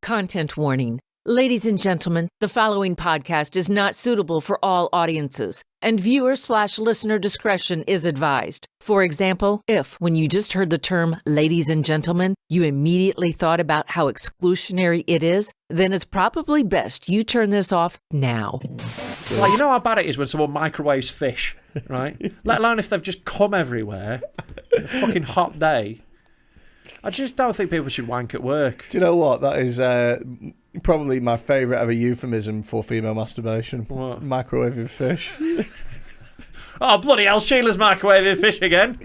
Content warning. Ladies and gentlemen, the following podcast is not suitable for all audiences, and viewer/listener discretion is advised. For example, if, when you just heard the term ladies and gentlemen, you immediately thought about how exclusionary it is, then it's probably best you turn this off now. Like, you know how bad it is when someone microwaves fish, right? Let alone if they've just come everywhere. A fucking hot day. I just don't think people should wank at work. Do you know what? That is probably my favourite ever euphemism for female masturbation. What? Microwaving fish. Oh, bloody hell, Sheila's microwaving fish again.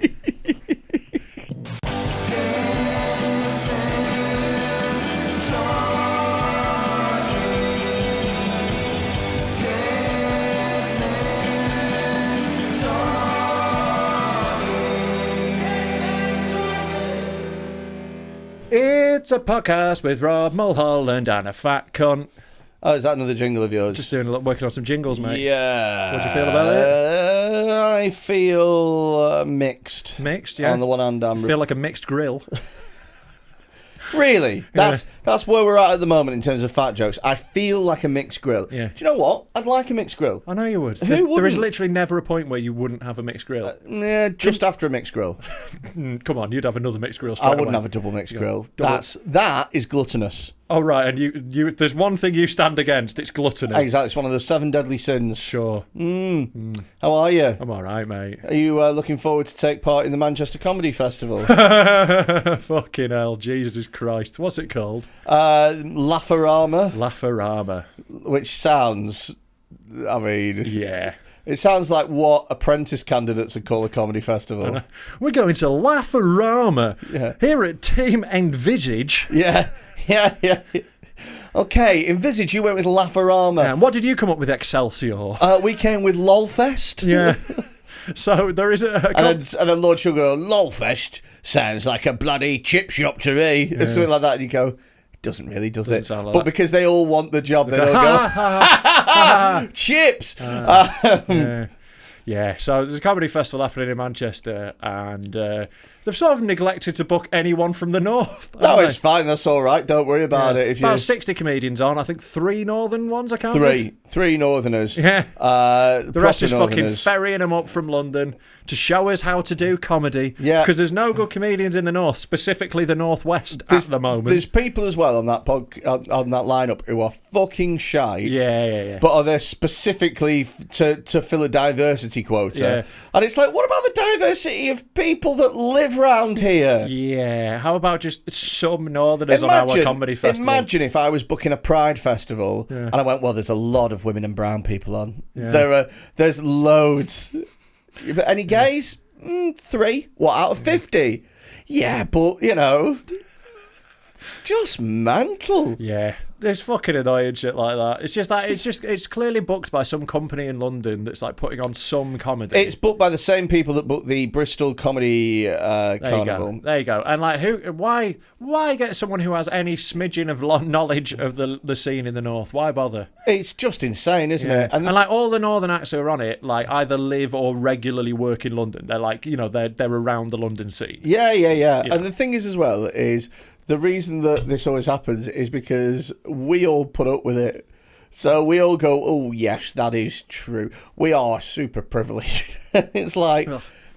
It's a podcast with Rob Mulholland and a fat cunt. Oh, is that another jingle of yours? Just working on some jingles, mate. Yeah. What do you feel about it? I feel mixed. Mixed, yeah. On the one hand, I feel like a mixed grill. Really? That's where we're at the moment in terms of fat jokes. I feel like a mixed grill. Yeah. Do you know what? I'd like a mixed grill. I know you would. Who wouldn't? There is literally never a point where you wouldn't have a mixed grill. Yeah, just after a mixed grill. Come on, you'd have another mixed grill straight I wouldn't away. have a double mixed grill. Double. That is gluttonous. Oh, right, and you there's one thing you stand against, it's gluttony. Exactly, it's one of the 7 deadly sins. Sure. How are you? I'm all right, mate. Are you looking forward to take part in the Manchester Comedy Festival? Fucking hell, Jesus Christ. What's it called? Laugharama. Laugharama. Which sounds, I mean... Yeah. It sounds like what apprentice candidates would call a comedy festival. We're going to Laugharama here at Team Envisage. Yeah. Okay, Envisage, you went with Laugharama. And what did you come up with, Excelsior? We came with Lolfest. Yeah. So there is and then Lord Sugar, Lolfest sounds like a bloody chip shop to me. Yeah. Something like that. And you go, it doesn't really, does it? Like but that. Because they all want the job, they don't go, chips. Yeah, so there's a comedy festival happening in Manchester, and they've sort of neglected to book anyone from the north. No, it's fine. That's all right. Don't worry about it. About 60 comedians on. I think 3 northern ones. I counted. Three northerners. Yeah. The rest is fucking ferrying them up from London to show us how to do comedy. Yeah. Because there's no good comedians in the north, specifically the northwest at the moment. There's people as well on that on that lineup who are fucking shite. Yeah. But are there specifically to fill a diversity quota? Yeah. And it's like, what about the diversity of people that live round here? Yeah. How about just some northerners on our comedy festival? Imagine if I was booking a Pride festival and I went, well, there's a lot of women and brown people on. Yeah. There's loads. But any gays? 3. What, out of 50? Yeah, but, you know, it's just mental. Yeah. There's fucking annoying shit like that. It's just it's clearly booked by some company in London that's like putting on some comedy. It's booked by the same people that booked the Bristol Comedy Carnival. There you go. And like, why get someone who has any smidgen of knowledge of the scene in the north? Why bother? It's just insane, isn't it? And like all the northern acts who are on it, like either live or regularly work in London. They're like, you know, they're around the London scene. Yeah. Yeah. And the thing is as well is, the reason that this always happens is because we all put up with it. So we all go, oh, yes, that is true. We are super privileged. It's like,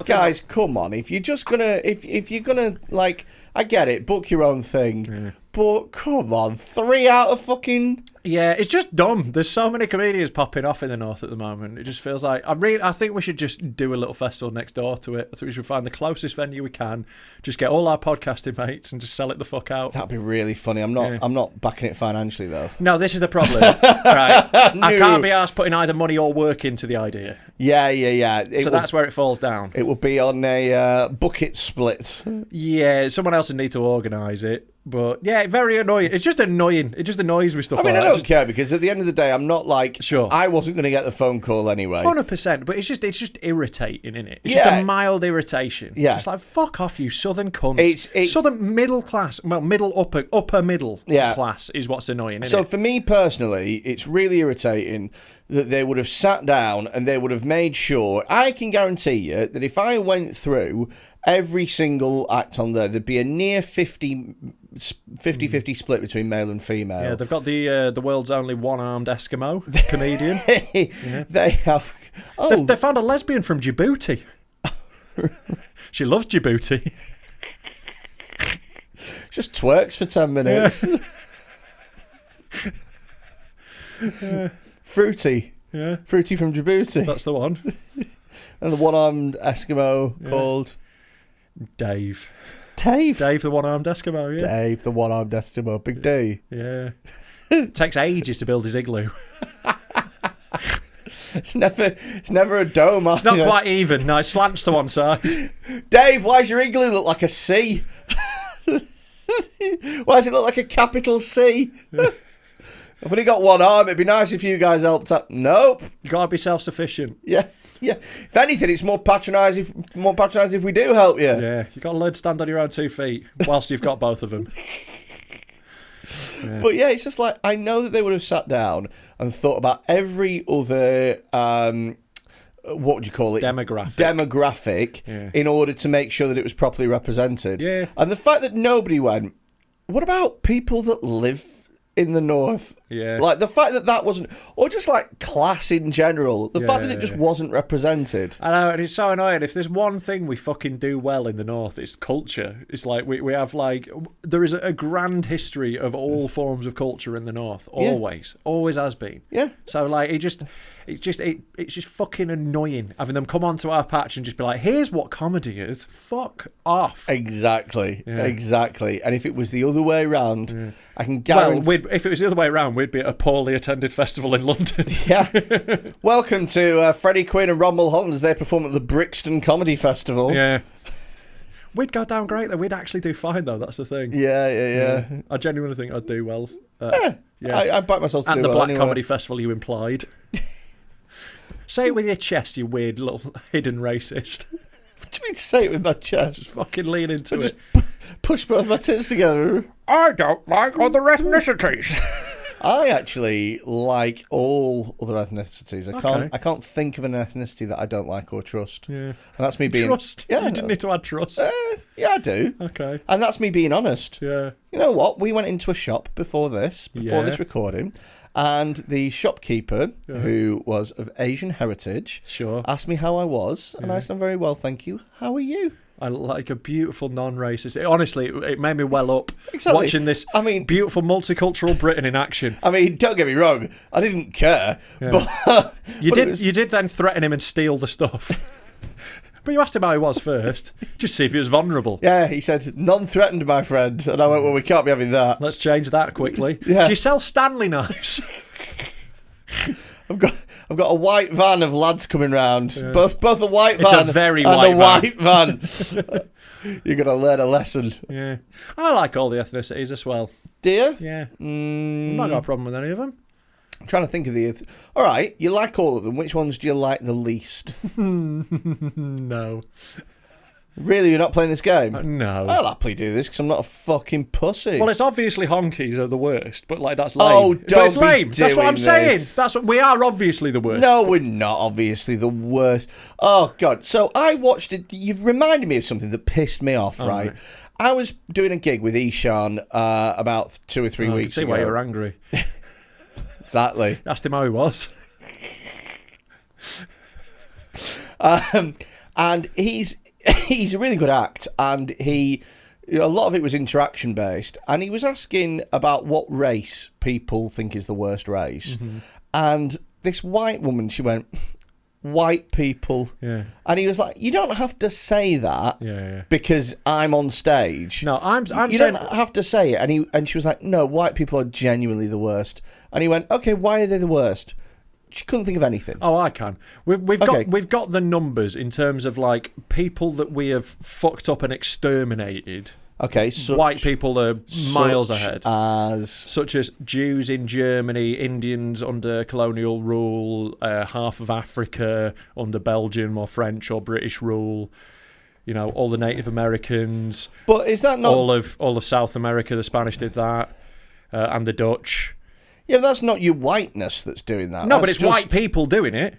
guys, come on. If you're just going to, if you're going to, like, I get it, book your own thing. Yeah. But come on, 3 out of fucking... Yeah, it's just dumb. There's so many comedians popping off in the north at the moment. It just feels like I think we should just do a little festival next door to it. I think we should find the closest venue we can, just get all our podcasting mates and just sell it the fuck out. That'd be really funny. I'm not backing it financially though. No, this is the problem. Right. I can't be arsed putting either money or work into the idea. Yeah. That's where it falls down. It will be on a bucket split. Yeah, someone else would need to organise it. But yeah, very annoying. It's just annoying. It just annoys me stuff. I mean, like I don't care because at the end of the day, I'm not like sure. I wasn't going to get the phone call anyway. 100%. But it's just irritating, isn't it? It's just a mild irritation. Yeah. Just like fuck off, you southern cunts. It's southern middle class. Well, upper middle class is what's annoying. Isn't it? For me personally, it's really irritating that they would have sat down and they would have made sure. I can guarantee you that if I went through every single act on there'd be a near 50-50 split between male and female. Yeah, they've got the world's only one-armed Eskimo comedian. Yeah. They have... They found a lesbian from Djibouti. She loves Djibouti. Just twerks for 10 minutes. Yeah. Fruity. Yeah. Fruity from Djibouti. That's the one. And the one-armed Eskimo called... Dave. Dave The one-armed Eskimo, yeah. Dave, the one-armed Eskimo. Big D. Yeah. It takes ages to build his igloo. It's never a dome. It's not quite even. No, it slants to one side. Dave, why does your igloo look like a C? Why does it look like a capital C? Yeah. I've only got one arm. It'd be nice if you guys helped out. Nope. You gotta be self-sufficient. Yeah. If anything, it's more patronising if we do help you. Yeah. You gotta learn to stand on your own 2 feet whilst you've got both of them. Yeah. But yeah, it's just like, I know that they would have sat down and thought about every other, what would you call it? Demographic in order to make sure that it was properly represented. Yeah. And the fact that nobody went, what about people that live in the north? Yeah. Like, the fact that wasn't, or just like class in general, the fact that it just wasn't represented. I know, and it's so annoying. If there's one thing we fucking do well in the north, it's culture. It's like we have like, there is a grand history of all forms of culture in the north. Always has been. Yeah. So like it's just fucking annoying having them come onto our patch and just be like, here's what comedy is. Fuck off. Exactly. And if it was the other way around, I can guarantee. Well, if it was the other way around, we'd be at a poorly attended festival in London. Yeah. Welcome to Freddy Quinne and Ron Mulholland as they perform at the Brixton Comedy Festival. Yeah. We'd go down great though. We'd actually do fine though. That's the thing. Yeah. I genuinely think I'd do well. I back myself to at do the well Black anyway. Comedy Festival you implied. Say it with your chest, you weird little hidden racist. What do you mean say it with my chest? Just fucking lean into it. Push both my tits together. I don't like other ethnicities. I actually like all other ethnicities. I can't think of an ethnicity that I don't like or trust. Yeah. And that's me being... Trust? Yeah. You didn't need to add trust. Yeah, I do. Okay. And that's me being honest. Yeah. You know what? We went into a shop before this recording, and the shopkeeper, who was of Asian heritage, asked me how I was, and I said, I'm very well, thank you. How are you? I like a beautiful non-racist. Honestly, it made me well up watching this beautiful multicultural Britain in action. I mean, don't get me wrong, I didn't care, but you did then threaten him and steal the stuff. But you asked him how he was first, just see if he was vulnerable. Yeah, he said, none threatened, my friend. And I went, well, we can't be having that. Let's change that quickly. Yeah. Do you sell Stanley knives? I've got a white van of lads coming round. Yeah. Both a white van it's a very and white van. You're going to learn a lesson. Yeah. I like all the ethnicities as well. Do you? Yeah. I've not got a problem with any of them. I'm trying to think of the... All right, you like all of them. Which ones do you like the least? No. Really, you're not playing this game? No. I'll happily do this because I'm not a fucking pussy. Well, it's obviously honkies are the worst, but like that's lame. Oh, but it's lame. That's what I'm saying. This. We are obviously the worst. No, we're not obviously the worst. Oh God! So I watched it. You reminded me of something that pissed me off. Right? I was doing a gig with Ishan about 2 or 3 weeks ago. I can see why you're angry. Exactly. Asked him how he was. And he's a really good act, and a lot of it was interaction based, and he was asking about what race people think is the worst race, and this white woman, she went, white people, and he was like, you don't have to say that, because I'm on stage. No, I'm you saying... don't have to say it, and she was like, no, white people are genuinely the worst, and he went, okay, why are they the worst? She couldn't think of anything. Oh, I can. We've got the numbers in terms of like people that we have fucked up and exterminated. Okay, white people are miles ahead. Such as Jews in Germany, Indians under colonial rule, half of Africa under Belgian or French or British rule. You know, all the Native Americans. But is that not all of South America? The Spanish did that, and the Dutch. Yeah, but that's not your whiteness that's doing that. No, That's but it's just- white people doing it.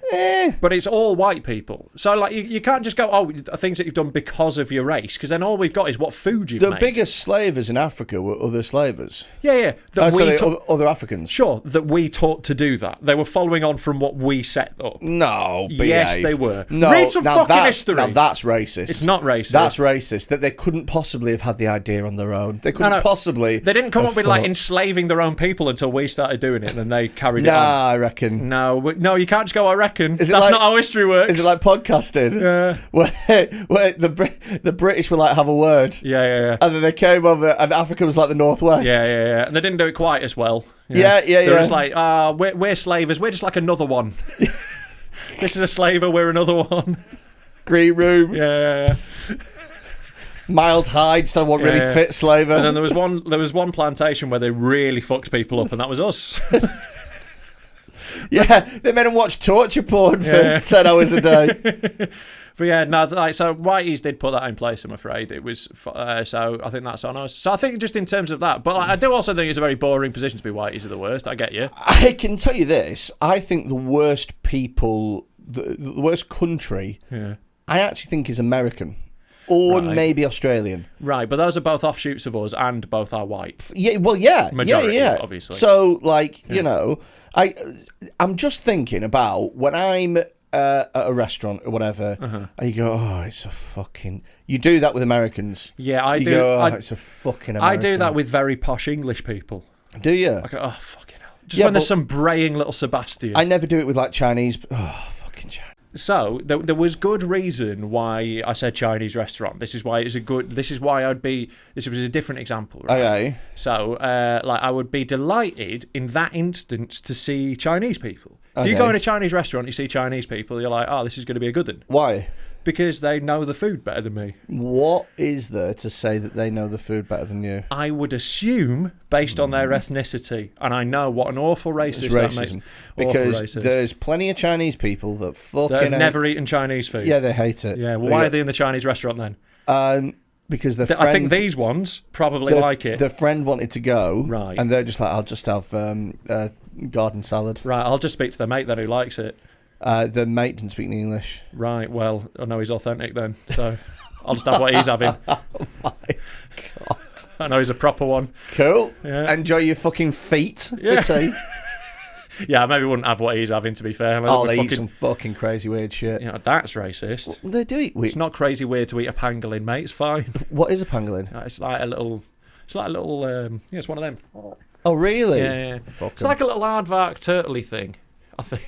But it's all white people. So, like, you can't just go, things that you've done because of your race, because then all we've got is what food you've The made. biggest slavers in Africa were other slavers. Yeah. Other Africans. Sure, that we taught to do that. They were following on from what we set up. No, Yes, behave. they were. No, Read some fucking history. Now that's racist. It's not racist. That's racist. That they couldn't possibly have had the idea on their own. They couldn't possibly. They didn't come have up with like thought- enslaving their own people until we started doing it, and then they carried it Nah, on. I reckon. No, you can't just go, I reckon. Is it That's like- not how history works. Is it like podcasting? Yeah. Where the British were like, have a word. Yeah. And then they came over, and Africa was like the Northwest. Yeah. And they didn't do it quite as well. Yeah. They're just like, we're slavers. We're just like another one. This is a slaver. We're another one. Green room. Yeah. Mild hide, just don't want really fit slaver. And then there was one plantation where they really fucked people up, and that was us. Yeah, they made them watch torture porn for 10 hours a day. But yeah, no, so Whitey's did put that in place, I'm afraid. It was, so I think that's on us. So I think just in terms of that, but I do also think it's a very boring position to be Whitey's are the worst, I get you. I can tell you this, I think the worst people, the worst country, I actually think is American. Or maybe Australian. Right, but those are both offshoots of us and both are white. Yeah, well, yeah. Majority, yeah. obviously. So, like, you know, I'm just thinking about when I'm at a restaurant or whatever, and you go, oh, it's a fucking... You do that with Americans. Yeah, I you do. Go, oh, it's a fucking American. I do that with very posh English people. Do you? I go, oh, fucking hell. Just when there's some braying little Sebastian. I never do it with, like, Chinese... Oh, fucking Chinese. So there was good reason why I said Chinese restaurant. This is why it's a good. This is why I'd be. This was a different example. Right? Okay. So like I would be delighted in that instance to see Chinese people. If you go in a Chinese restaurant, you see Chinese people, you're like, oh, this is going to be a good one. Why? Because they know the food better than me. What is there to say that they know the food better than you? I would assume, based on their ethnicity, and I know what an awful racist that makes. Because there's plenty of Chinese people that fucking... That have never eaten Chinese food. Yeah, they hate it. Yeah, well, why are they in the Chinese restaurant then? Because the friend... I think these ones probably like it. The friend wanted to go, right, and they're just like, I'll just have garden salad. Right, I'll just speak to the mate then who likes it. The mate didn't speak English. Right, well, I know he's authentic then, so I'll just have what he's having. Oh my God. I know he's a proper one. Cool. Yeah. Enjoy your fucking feet Yeah. for tea. Yeah, I maybe wouldn't have what he's having, to be fair. They eat some fucking crazy weird shit. You know, that's racist. They do eat weird. It's not crazy weird to eat a pangolin, mate. It's fine. What is a pangolin? It's like a little... It's like a little... yeah, it's one of them. Oh, really? Yeah. It's like a little aardvark turtley thing, I think.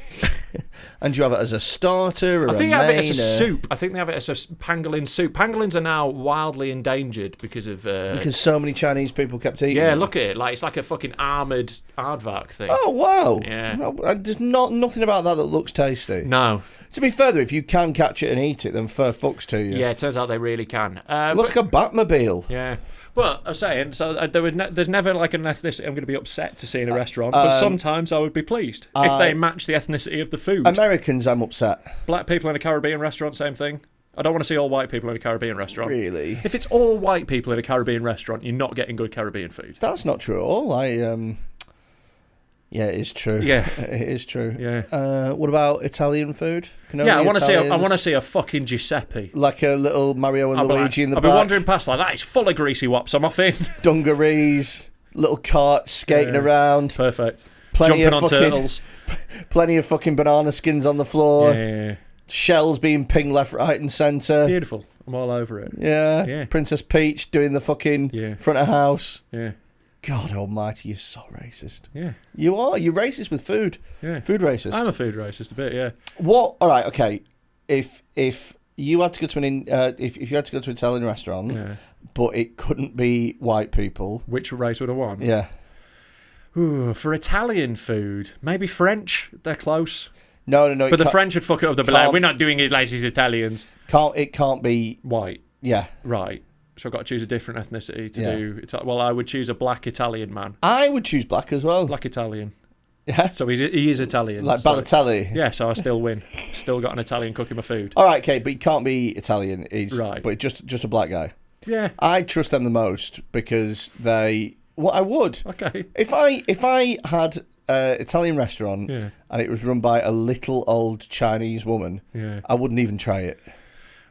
And do you have it as a starter or I think a they have it main, as a soup. I think they have it as a pangolin soup. Pangolins are now wildly endangered because of... because so many Chinese people kept eating yeah, them. look at it. Like, it's like a fucking armoured aardvark thing. Oh, wow. Yeah. There's nothing about that looks tasty. No. To be fair, though, if you can catch it and eat it, then fair fucks to you. Yeah, it turns out they really can. It looks like a Batmobile. Yeah. Well, I was saying, so there's never like an ethnicity I'm going to be upset to see in a restaurant, but sometimes I would be pleased if they match the ethnicity of the food. Americans, I'm upset. Black people in a Caribbean restaurant, same thing. I don't want to see all white people in a Caribbean restaurant. Really? If it's all white people in a Caribbean restaurant, you're not getting good Caribbean food. That's not true at all. Yeah, it is true. Yeah, it is true. Yeah. What about Italian food? Yeah, I want to see a fucking Giuseppe, like a little Mario and Luigi in the back. I'll be wandering past like that. It's full of greasy wops. I'm off in. Dungarees, little carts skating around. Perfect. Plenty Jumping of on fucking, turtles. Plenty of fucking banana skins on the floor. Yeah. Shells being pinged left, right, and centre. Beautiful. I'm all over it. Yeah. Princess Peach doing the fucking front of house. Yeah. God almighty, you're so racist. Yeah. You are. You're racist with food. Yeah. Food racist. I'm a food racist a bit, yeah. What? All right, okay. If you had to go to if you had to go to an Italian restaurant, but it couldn't be white people, which race would I want? Yeah. Ooh, for Italian food, maybe French. They're close. No. But the French would fuck it up. They'd be like, we're not doing it like these Italians. It can't be white. Yeah. Right. So I've got to choose a different ethnicity to do. Well, I would choose a black Italian man. I would choose black as well. Black Italian. Yeah. So he is Italian. Like Balotelli. Yeah, so I still win. Still got an Italian cooking my food. All right, okay, but he can't be Italian. Right. But just a black guy. Yeah. I trust them the most because they... Well, I would. Okay. If I had Italian restaurant, Yeah. and it was run by a little old Chinese woman, Yeah. I wouldn't even try it.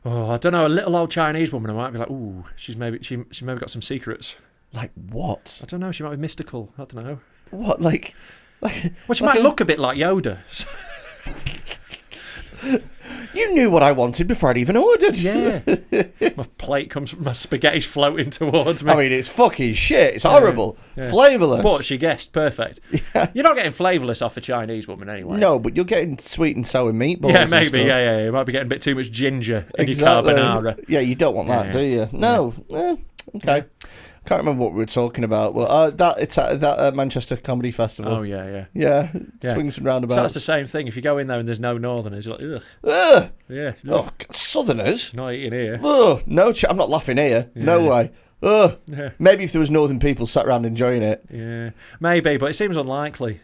Oh, I don't know. A little old Chinese woman, I might be like, ooh, she maybe got some secrets. Like what? I don't know. She might be mystical. I don't know. What, like Well, she like might look a bit like Yoda. You knew what I wanted before I'd even ordered. Yeah. My plate comes from my spaghetti's floating towards me. I mean, it's fucking shit. It's horrible. Yeah. Flavourless. But she guessed perfect. Yeah. You're not getting flavourless off a Chinese woman anyway. No, but you're getting sweet and sour meatballs. Yeah, and maybe. stuff. Yeah. You might be getting a bit too much ginger in Exactly. your carbonara. Yeah, you don't want that, Yeah. do you? No. Okay. Can't remember what we were talking about. Well, it's at that Manchester Comedy Festival. Oh, yeah. Yeah, Yeah. swings and roundabouts. So that's the same thing. If you go in there and there's no Northerners, you're like, ugh. Ugh. Yeah. Oh, God, Southerners? Not eating here. Ugh. No, I'm not laughing here. No Yeah. way. Ugh. Yeah. Maybe if there was Northern people sat around enjoying it. Yeah. Maybe, but it seems unlikely.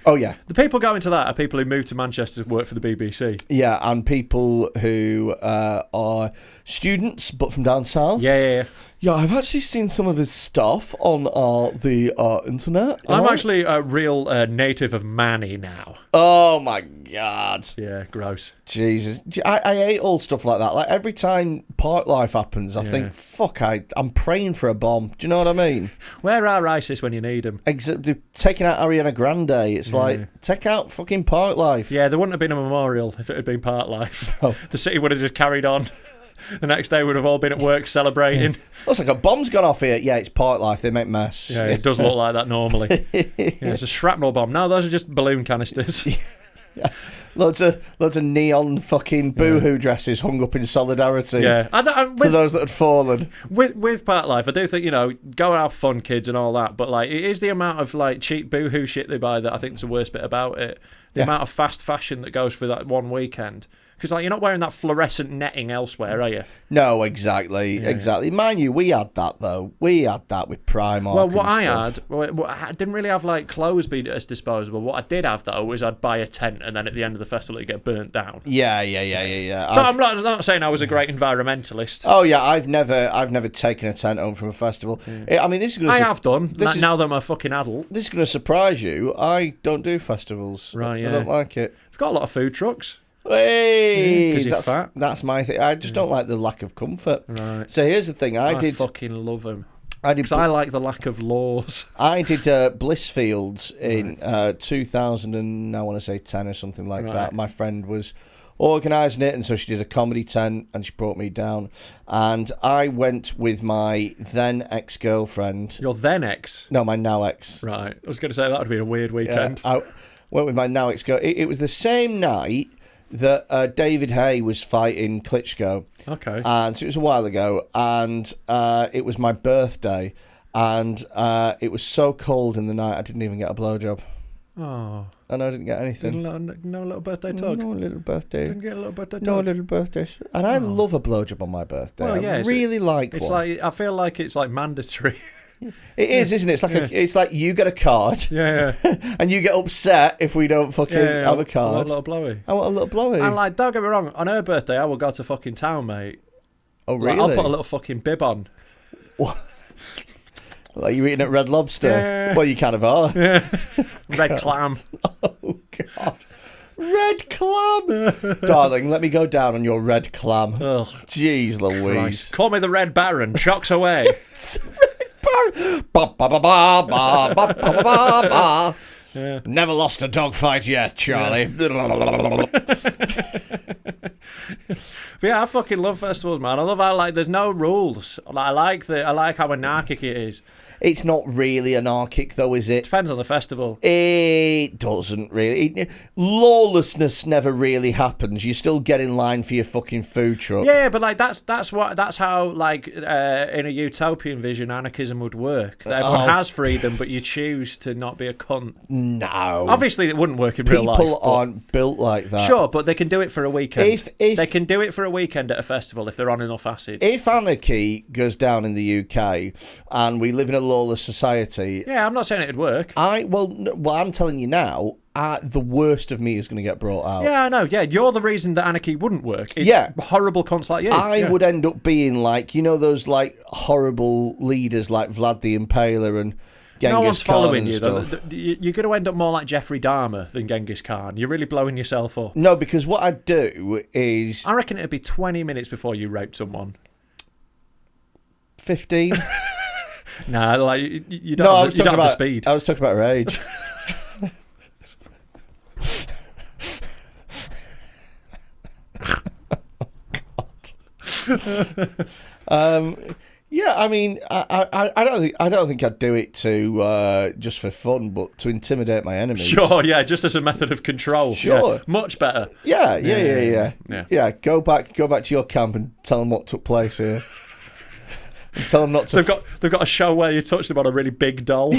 Oh, yeah. The people going to that are people who moved to Manchester to work for the BBC. Yeah, and people who are students, but from down south. Yeah. Yeah, I've actually seen some of his stuff on the internet. I'm actually a real native of Manny now. Oh my god. Yeah, gross. Jesus. I hate all stuff like that. Like every time Park Life happens, I think, fuck, I'm praying for a bomb. Do you know what I mean? Where are ISIS when you need them? Except they're taking out Ariana Grande. It's like, take out fucking Park Life. Yeah, there wouldn't have been a memorial if it had been Park Life. Oh. The city would have just carried on. The next day would have all been at work celebrating. Looks like a bomb's gone off here. Yeah, it's Park Life. They make mess. Yeah, it does look like that normally. Yeah, it's a shrapnel bomb. No, those are just balloon canisters. Yeah. Loads of neon fucking boohoo dresses hung up in solidarity. Yeah. To those that had fallen. With Park Life, I do think, go and have fun, kids, and all that. But like, it is the amount of like cheap boohoo shit they buy that I think is the worst bit about it. The amount of fast fashion that goes for that one weekend. Because like, you're not wearing that fluorescent netting elsewhere, are you? No, exactly. Mind you, we had that though. We had that with Primark. Well, what I didn't really have like clothes being as disposable. What I did have though was I'd buy a tent, and then at the end of the festival it'd get burnt down. Yeah. So I'm not saying I was a great environmentalist. Oh yeah, I've never taken a tent home from a festival. I mean, this is going to. I have done. Now that I'm a fucking adult. This is going to surprise you. I don't do festivals. Right. Yeah. I don't like it. I've got a lot of food trucks. Hey, 'cause you're fat. That's my thing. I just don't like the lack of comfort. Right. So here's the thing. I fucking love them. I did. Because I like the lack of laws. I did Blissfields in 2000 and I want to say 10 or something like that. My friend was organising it, and so she did a comedy tent, and she brought me down, and I went with my then ex-girlfriend. Your then ex? No, my now ex. Right. I was going to say that would have been a weird weekend. I went with my now ex-girl. It was the same night that David Hay was fighting Klitschko. Okay. And so it was a while ago, and it was my birthday, and it was so cold in the night I didn't even get a blowjob. Oh. And I didn't get anything. No little birthday tug? No little birthday. Didn't get a little birthday tug? No little birthday. And I love a blowjob on my birthday. Well, yeah, I really like it's one. like, I feel like it's like mandatory. It is, isn't it? It's like it's like you get a card, Yeah. and you get upset if we don't fucking have a card. I want a little blowy. I want a little blowy. And like, don't get me wrong, on her birthday I will go to fucking town, mate. Oh really? Like, I'll put a little fucking bib on. What? Like you're eating at Red Lobster? Yeah. Well, you kind of are. Yeah. Red clam. Oh God. Red clam, darling. Let me go down on your red clam. Ugh. Jeez Louise. Christ. Call me the Red Baron. Chocks away. Ba, ba, ba, ba, ba, ba, ba, ba, ba. Yeah. Never lost a dogfight yet, Charlie. But yeah, I fucking love festivals, man. I love how like there's no rules. I like how anarchic it is. It's not really anarchic, though, is it? Depends on the festival. It doesn't really. Lawlessness never really happens. You still get in line for your fucking food truck. Yeah, but like that's how like in a utopian vision anarchism would work. Everyone has freedom, but you choose to not be a cunt. No. Obviously, it wouldn't work in real life. People aren't built like that. Sure, but they can do it for a weekend. If they can do it for a weekend at a festival if they're on enough acid. If anarchy goes down in the UK and we live in a lawless society, yeah, I'm not saying it'd work. I'm telling you now, the worst of me is going to get brought out. Yeah, I know. Yeah, you're the reason that anarchy wouldn't work. It's horrible cunts like you. I would end up being like, those like horrible leaders like Vlad the Impaler and Genghis one's Khan following and you. stuff. You're going to end up more like Jeffrey Dahmer than Genghis Khan. You're really blowing yourself up. No, because what I'd do is... I reckon it'd be 20 minutes before you raped someone. 15? Nah, like you don't. No, have the speed. I was talking about her age. Yeah, I mean, I don't think I'd do it to just for fun, but to intimidate my enemies. Sure, yeah, just as a method of control. Sure, yeah, much better. Yeah. Go back to your camp and tell them what took place here. And tell them not to. They've got a show where you touch them on a really big doll.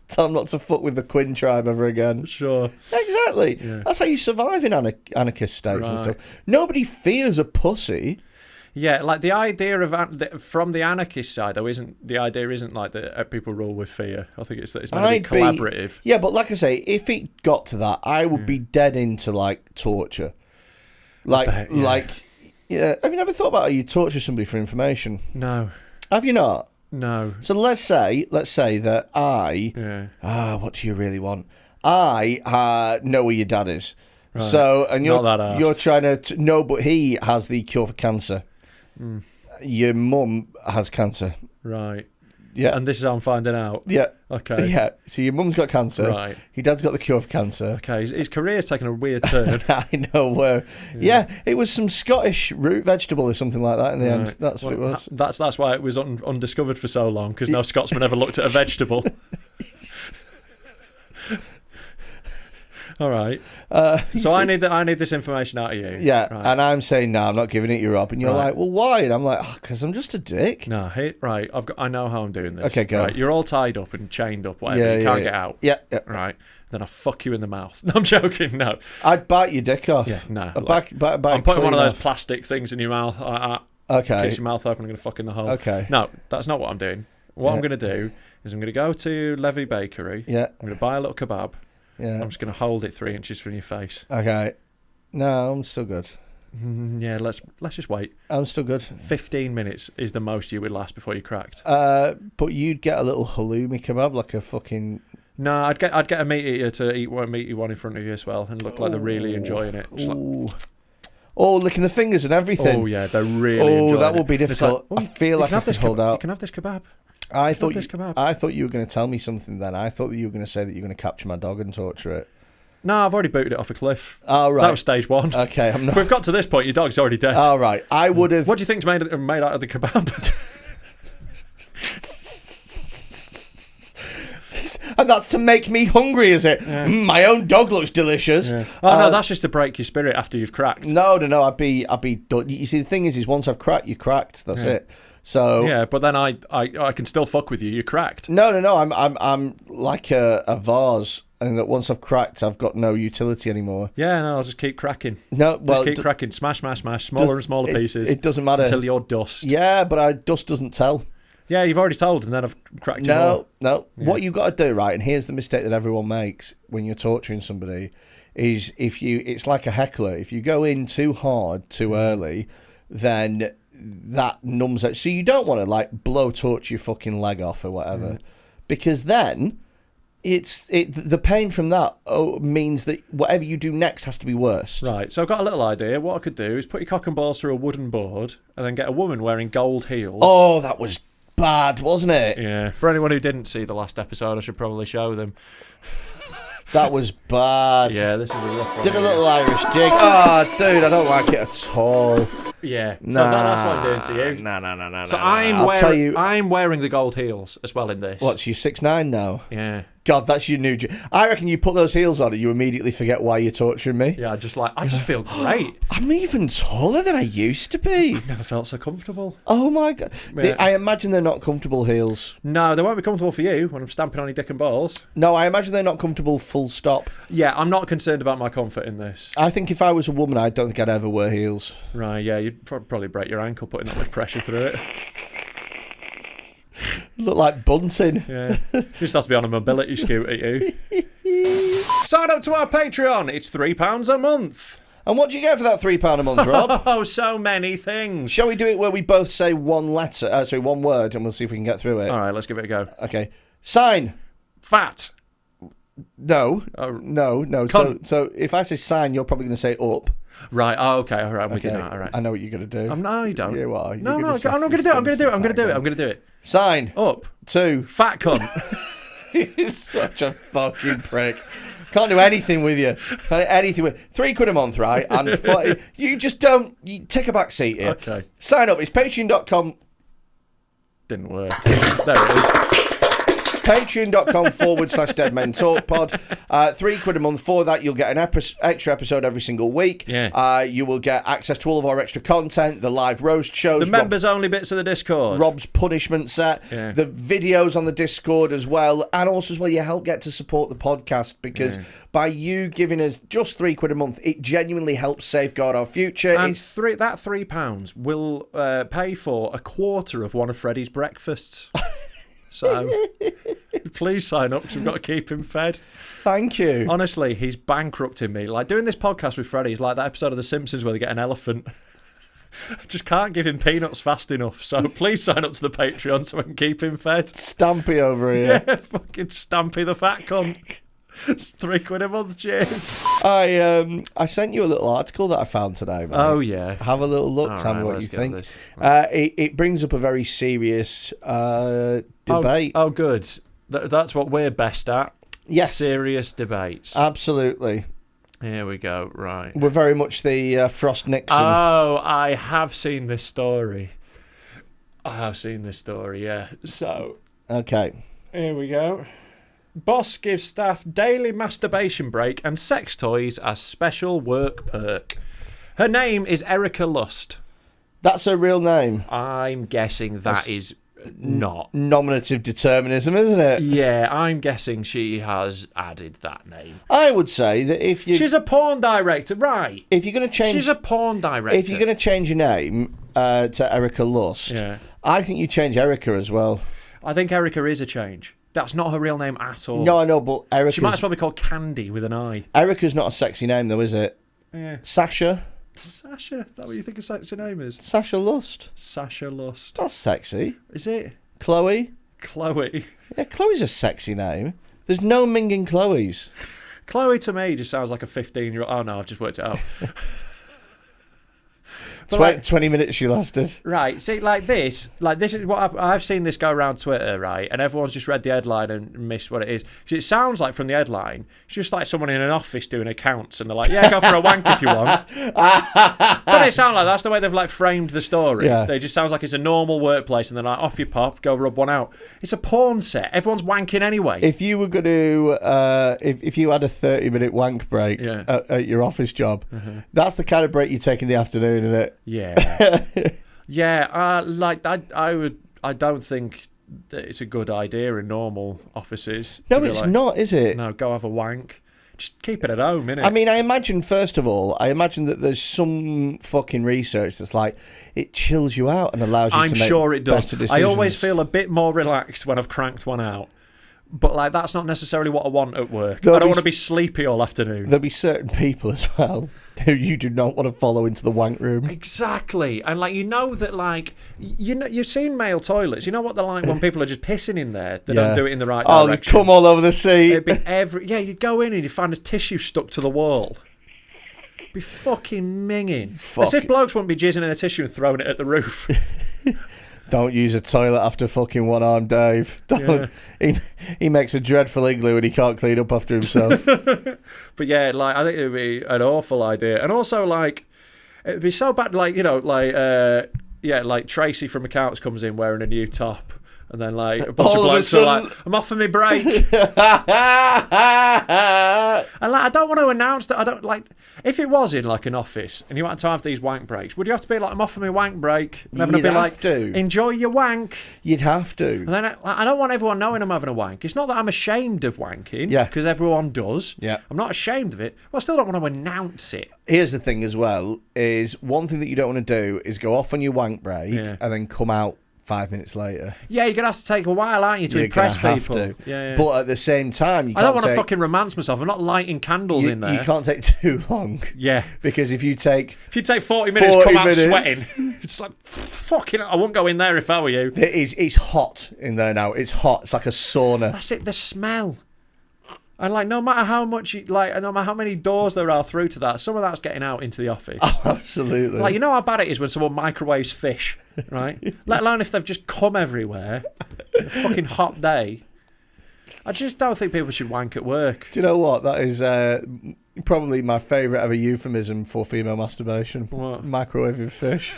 Tell them not to fuck with the Quinne tribe ever again. Sure. Exactly. Yeah. That's how you survive in anarchist states and Right. stuff. Nobody fears a pussy. Yeah, like the idea of from the anarchist side though isn't like that people rule with fear. I think it's meant to be collaborative. Yeah, but like I say, if it got to that, I would be dead into like torture. Like, yeah. Have you never thought about how you torture somebody for information? No. Have you not? No. So let's say that I. Yeah. What do you really want? I know where your dad is. Right. So and you're arsed. trying to no, but he has the cure for cancer. Mm. Your mum has cancer. Right. Yeah. And this is how I'm finding out. Yeah. Okay. Yeah. So your mum's got cancer. Right. Your dad's got the cure for cancer. Okay. His career's taken a weird turn. I know where. Yeah. It was some Scottish root vegetable or something like that in the end. That's what it was. That's why it was undiscovered for so long, because no Scotsman ever looked at a vegetable. All right. So I need this information out of you. Yeah, right. and I'm saying no, I'm not giving it you, Rob. And you're Right. like, well, why? And I'm like, because I'm just a dick. No, right. I know how I'm doing this. Okay, go. Right, you're all tied up and chained up, whatever. Yeah, you can't get out. Yeah. Right. Then I fuck you in the mouth. No, I'm joking. No. I'd bite your dick off. Yeah. No. I'm I'm putting one of those plastic things in your mouth. Okay. Kiss your mouth open. I'm going to fuck in the hole. Okay. No, that's not what I'm doing. What I'm going to do is I'm going to go to Levy Bakery. Yeah. I'm going to buy a little kebab. Yeah. I'm just going to hold it 3 inches from your face. Okay. No, I'm still good. Yeah, let's just wait. I'm still good. 15 minutes is the most you would last before you cracked. But you'd get a little halloumi kebab, like a fucking. No, I'd get a meat eater to eat one meaty one in front of you as well, and look like they're really enjoying it. Just like, licking the fingers and everything. oh yeah, they're really enjoying it. That would be difficult. Like, I feel like I could hold out. You can have this kebab. I thought you were going to tell me something then. I thought that you were going to say that you were going to capture my dog and torture it. No, I've already booted it off a cliff. Oh, right. That was stage 1. Okay, I'm not. If we've got to this point, your dog's already dead. Oh, right. I would have. What do you think's made out of the kebab? And that's to make me hungry, is it? Yeah. My own dog looks delicious. Yeah. Oh no, that's just to break your spirit after you've cracked. No. I'd be done. You see, the thing is once I've cracked, you cracked. That's it. So yeah, but then I can still fuck with you. You're cracked. No. I'm like a vase, and that once I've cracked, I've got no utility anymore. Yeah, no, I'll just keep cracking. No, well, just keep cracking. Smash, smaller and smaller pieces. It doesn't matter until you're dust. Yeah, but dust doesn't tell. Yeah, you've already told, and then I've cracked you more. No. Yeah. What you got to do, right? And here's the mistake that everyone makes when you're torturing somebody: is it's like a heckler. If you go in too hard too early, then that numbs it. So you don't want to like torch your fucking leg off or whatever, because then the pain from that means that whatever you do next has to be worse. Right. So I've got a little idea. What I could do is put your cock and balls through a wooden board, and then get a woman wearing gold heels. Oh, that was bad, wasn't it? Yeah. For anyone who didn't see the last episode, I should probably show them. That was bad. Yeah, this is a rough one. Did a little Irish jig. Oh, dude, I don't like it at all. Yeah. Nah, so that's what I'm doing to you. No. So I'm wearing the gold heels as well in this. What's you 6'9" now? Yeah. God, that's your new. I reckon you put those heels on and you immediately forget why you're torturing me. Yeah, I just feel great. I'm even taller than I used to be. I've never felt so comfortable. Oh my God. Yeah. I imagine they're not comfortable heels. No, they won't be comfortable for you when I'm stamping on your dick and balls. No, I imagine they're not comfortable full stop. Yeah, I'm not concerned about my comfort in this. I think if I was a woman, I don't think I'd ever wear heels. Right, yeah, you'd probably break your ankle putting that much pressure through it. Look like bunting. Yeah. You just have to be on a mobility scooter, you. Sign up to our Patreon. It's £3 a month. And what do you get for that £3 a month, Rob? Oh, so many things. Shall we do it where we both say one word, and we'll see if we can get through it? All right, let's give it a go. Okay. Sign. Fat. No. No. So if I say sign, you're probably going to say up. Right. Oh, okay. All right. We did that. All right. I know what you're going to do. No, you don't. You are. No, I'm not going to do it. I'm going to do it. Sign. Up. 2. Fat cunt. You're such a fucking prick. Can't do anything with you. Can't do anything with £3 a month, right? And you just don't. You take a back seat here. Okay. Sign up. It's patreon.com. Didn't work. There it is. Patreon.com/Dead Men Talk Pod. £3 a month. For that, you'll get an extra episode every single week. Yeah. You will get access to all of our extra content, the live roast shows, the members only bits of the Discord, Rob's punishment set, the videos on the Discord as well, and also as well you help get to support the podcast because by you giving us just £3 a month, it genuinely helps safeguard our future. And that £3 will pay for a quarter of one of Freddy's breakfasts. So please sign up because we've got to keep him fed. Thank you. Honestly, he's bankrupting me. Like doing this podcast with Freddy is like that episode of The Simpsons where they get an elephant. I just can't give him peanuts fast enough. So please sign up to the Patreon so I can keep him fed. Stampy over here. Yeah, fucking Stampy the fat cunt. It's £3 a month, cheers. I sent you a little article that I found today, mate. Oh, yeah. Have a little look, tell me what you think. It brings up a very serious debate. Oh, good. That's what we're best at. Yes. Serious debates. Absolutely. Here we go, right. We're very much the Frost Nixon. Oh, I have seen this story. Yeah. So. Okay. Here we go. Boss gives staff daily masturbation break and sex toys as special work perk. Her name is Erica Lust. That's her real name. I'm guessing that is not. Nominative determinism, isn't it? Yeah, I'm guessing she has added that name. I would say that if you... She's a porn director, right. If you're going to change... She's a porn director. If you're going to change your name to Erica Lust, I think you change Erica as well. I think Erica is a change. That's not her real name at all. No, I know, but Erica. She might as well be called Candy with an I. Erica's not a sexy name, though, is it? Yeah. Sasha? Sasha? Is that what you think a sexy name is? Sasha Lust. Sasha Lust. That's sexy. Is it? Chloe? Chloe. Yeah, Chloe's a sexy name. There's no minging Chloes. Chloe to me just sounds like a 15-year-old. Oh, no, I've just worked it out. 20 minutes she lasted. Right, see, this is what I've seen this go around Twitter, right, and everyone's just read the headline and missed what it is. Because it sounds like from the headline, it's just like someone in an office doing accounts, and they're like, yeah, go for a wank if you want. Doesn't it sound like that's the way they've framed the story? Yeah. It just sounds like it's a normal workplace, and they're like, off you pop, go rub one out. It's a porn set. Everyone's wanking anyway. If you were going to, if you had a 30-minute wank break at your office job, that's the kind of break you take in the afternoon, isn't it? Yeah. Yeah, I don't think that it's a good idea in normal offices. No, it's not, is it? No, go have a wank. Just keep it at home, innit? I mean, I imagine, first of all, that there's some fucking research that's like, it chills you out and allows you to make sure it does. better decisions. I always feel a bit more relaxed when I've cranked one out. But that's not necessarily what I want at work. I don't want to be sleepy all afternoon. There'll be certain people as well who you do not want to follow into the wank room. Exactly. And that you've seen male toilets. You know what they're like when people are just pissing in there. They don't do it in the right direction. Oh, they come all over the seat. It'd be you go in and you find a tissue stuck to the wall. It'd be fucking minging. As if blokes wouldn't be jizzing in a tissue and throwing it at the roof. Don't use a toilet after fucking one-armed Dave. Don't. Yeah. He makes a dreadful igloo when he can't clean up after himself. But yeah, I think it would be an awful idea. And also, it'd be so bad, Tracy from accounts comes in wearing a new top. And then, a bunch of blokes are like, I'm off for my break. And, I don't want to announce that I don't, if it was in, an office and you wanted to have these wank breaks, would you have to be I'm off for my wank break? And everyone would be like, enjoy your wank. You'd have to. And then I don't want everyone knowing I'm having a wank. It's not that I'm ashamed of wanking. Yeah. Because everyone does. Yeah. I'm not ashamed of it. Well, I still don't want to announce it. Here's the thing as well, is one thing that you don't want to do is go off on your wank break and then come out 5 minutes later. Yeah, you're gonna have to take a while, aren't you, to impress people? Yeah. But at the same time, I don't want to fucking romance myself. I'm not lighting candles in there. You can't take too long. Yeah, because if you take 40 minutes, come out sweating. It's like fucking. I wouldn't go in there if I were you. It's hot in there now. It's hot. It's like a sauna. That's it. The smell. And like, no matter how many doors there are through to that, some of that's getting out into the office. Oh, absolutely. Like, you know how bad it is when someone microwaves fish, right? Let alone if they've just come everywhere. A fucking hot day. I just don't think people should wank at work. Do you know what? That is probably my favourite ever euphemism for female masturbation. What? Microwaving fish.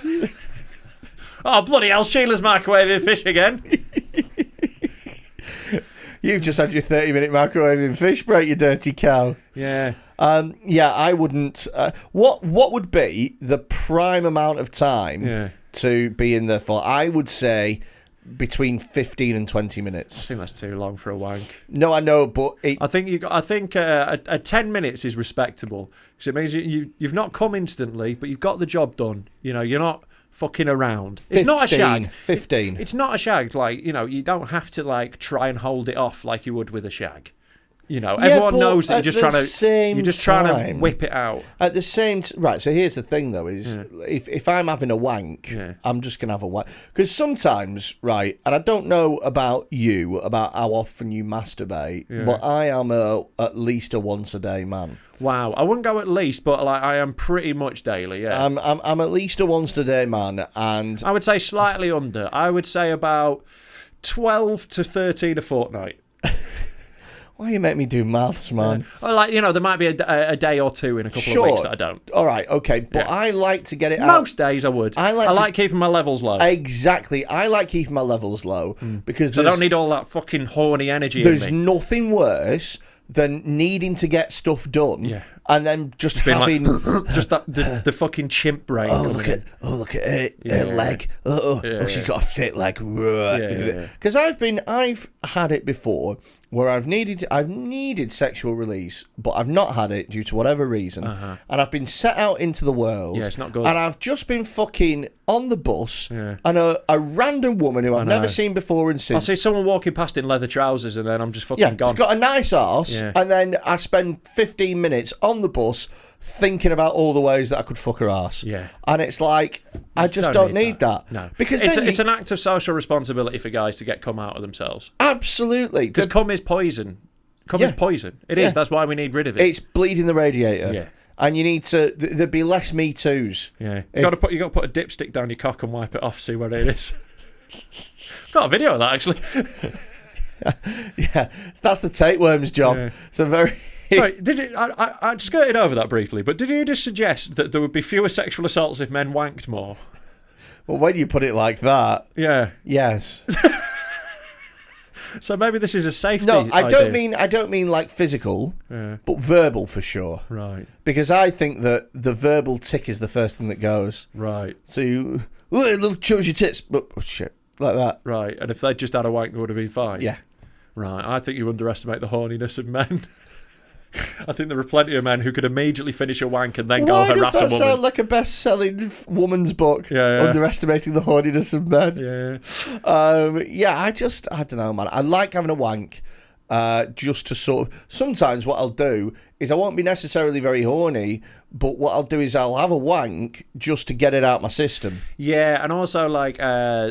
Oh, bloody hell, Sheila's microwaving fish again. You've just had your 30-minute microwaving fish break, you dirty cow. Yeah. I wouldn't... what would be the prime amount of time to be in there for? I would say between 15 and 20 minutes. I think that's too long for a wank. No, I know, but... I think 10 minutes is respectable. Because it means you've not come instantly, but you've got the job done. You know, you're not fucking around. 15, it's not a shag. 15. It's not a shag. Like, you know, you don't have to like try and hold it off like you would with a shag. You know, everyone knows that you're just trying to whip it out. At the same right, so here's the thing though, is if I'm having a wank, I'm just going to have a wank. Because sometimes, right, and I don't know about how often you masturbate, but I am at least a once a day man. Wow, I wouldn't go at least, but like I am pretty much daily. Yeah, I'm at least a once a day man, and I would say slightly under. I would say about 12 to 13 a fortnight. Why you make me do maths, man? Well, like, you know, there might be a day or two in a couple of weeks that I don't. All right, okay, but I like to get it out. Most days I would. I like keeping my levels low. Exactly, I like keeping my levels low because I don't need all that fucking horny energy. There's nothing worse than needing to get stuff done, and then just having just the fucking chimp brain. Look at her leg. She's got a fit leg. Because I've had it before where I've needed sexual release, but I've not had it due to whatever reason, and I've been set out into the world. Yeah, it's not good. And I've just been fucking on the bus, and a random woman who I've never seen before and since. I'll see someone walking past in leather trousers, and then I'm just fucking gone. She's got a nice arse, and then I spend 15 minutes on the bus thinking about all the ways that I could fuck her arse. Yeah. And it's like, I just don't need that. No. Because it's an act of social responsibility for guys to get cum out of themselves. Absolutely. Because cum is poison. Cum is poison. It is. That's why we need rid of it. It's bleeding the radiator. Yeah. And you need to... There'd be less Me Too's. Yeah. You got to put a dipstick down your cock and wipe it off, see where it is. Got a video of that, actually. Yeah. That's the tapeworm's job. Yeah. It's a very... Sorry, I skirted over that briefly, but did you just suggest that there would be fewer sexual assaults if men wanked more? Well, when you put it like that... Yeah. Yes. So maybe this is a safety No, I idea. don't mean like physical, but verbal for sure. Right. Because I think that the verbal tick is the first thing that goes. Right. So you... I love shows your tits, but... Oh, shit. Like that. Right. And if they'd just had a wank, it would have been fine? Yeah. Right. I think you underestimate the horniness of men. I think there are plenty of men who could immediately finish a wank and then go harass a woman. Why does that sound like a best-selling woman's book? Underestimating the horniness of men. I don't know, man. I like having a wank just to sort of... Sometimes what I'll do is I won't be necessarily very horny, but what I'll do is I'll have a wank just to get it out my system. Yeah, and also, like,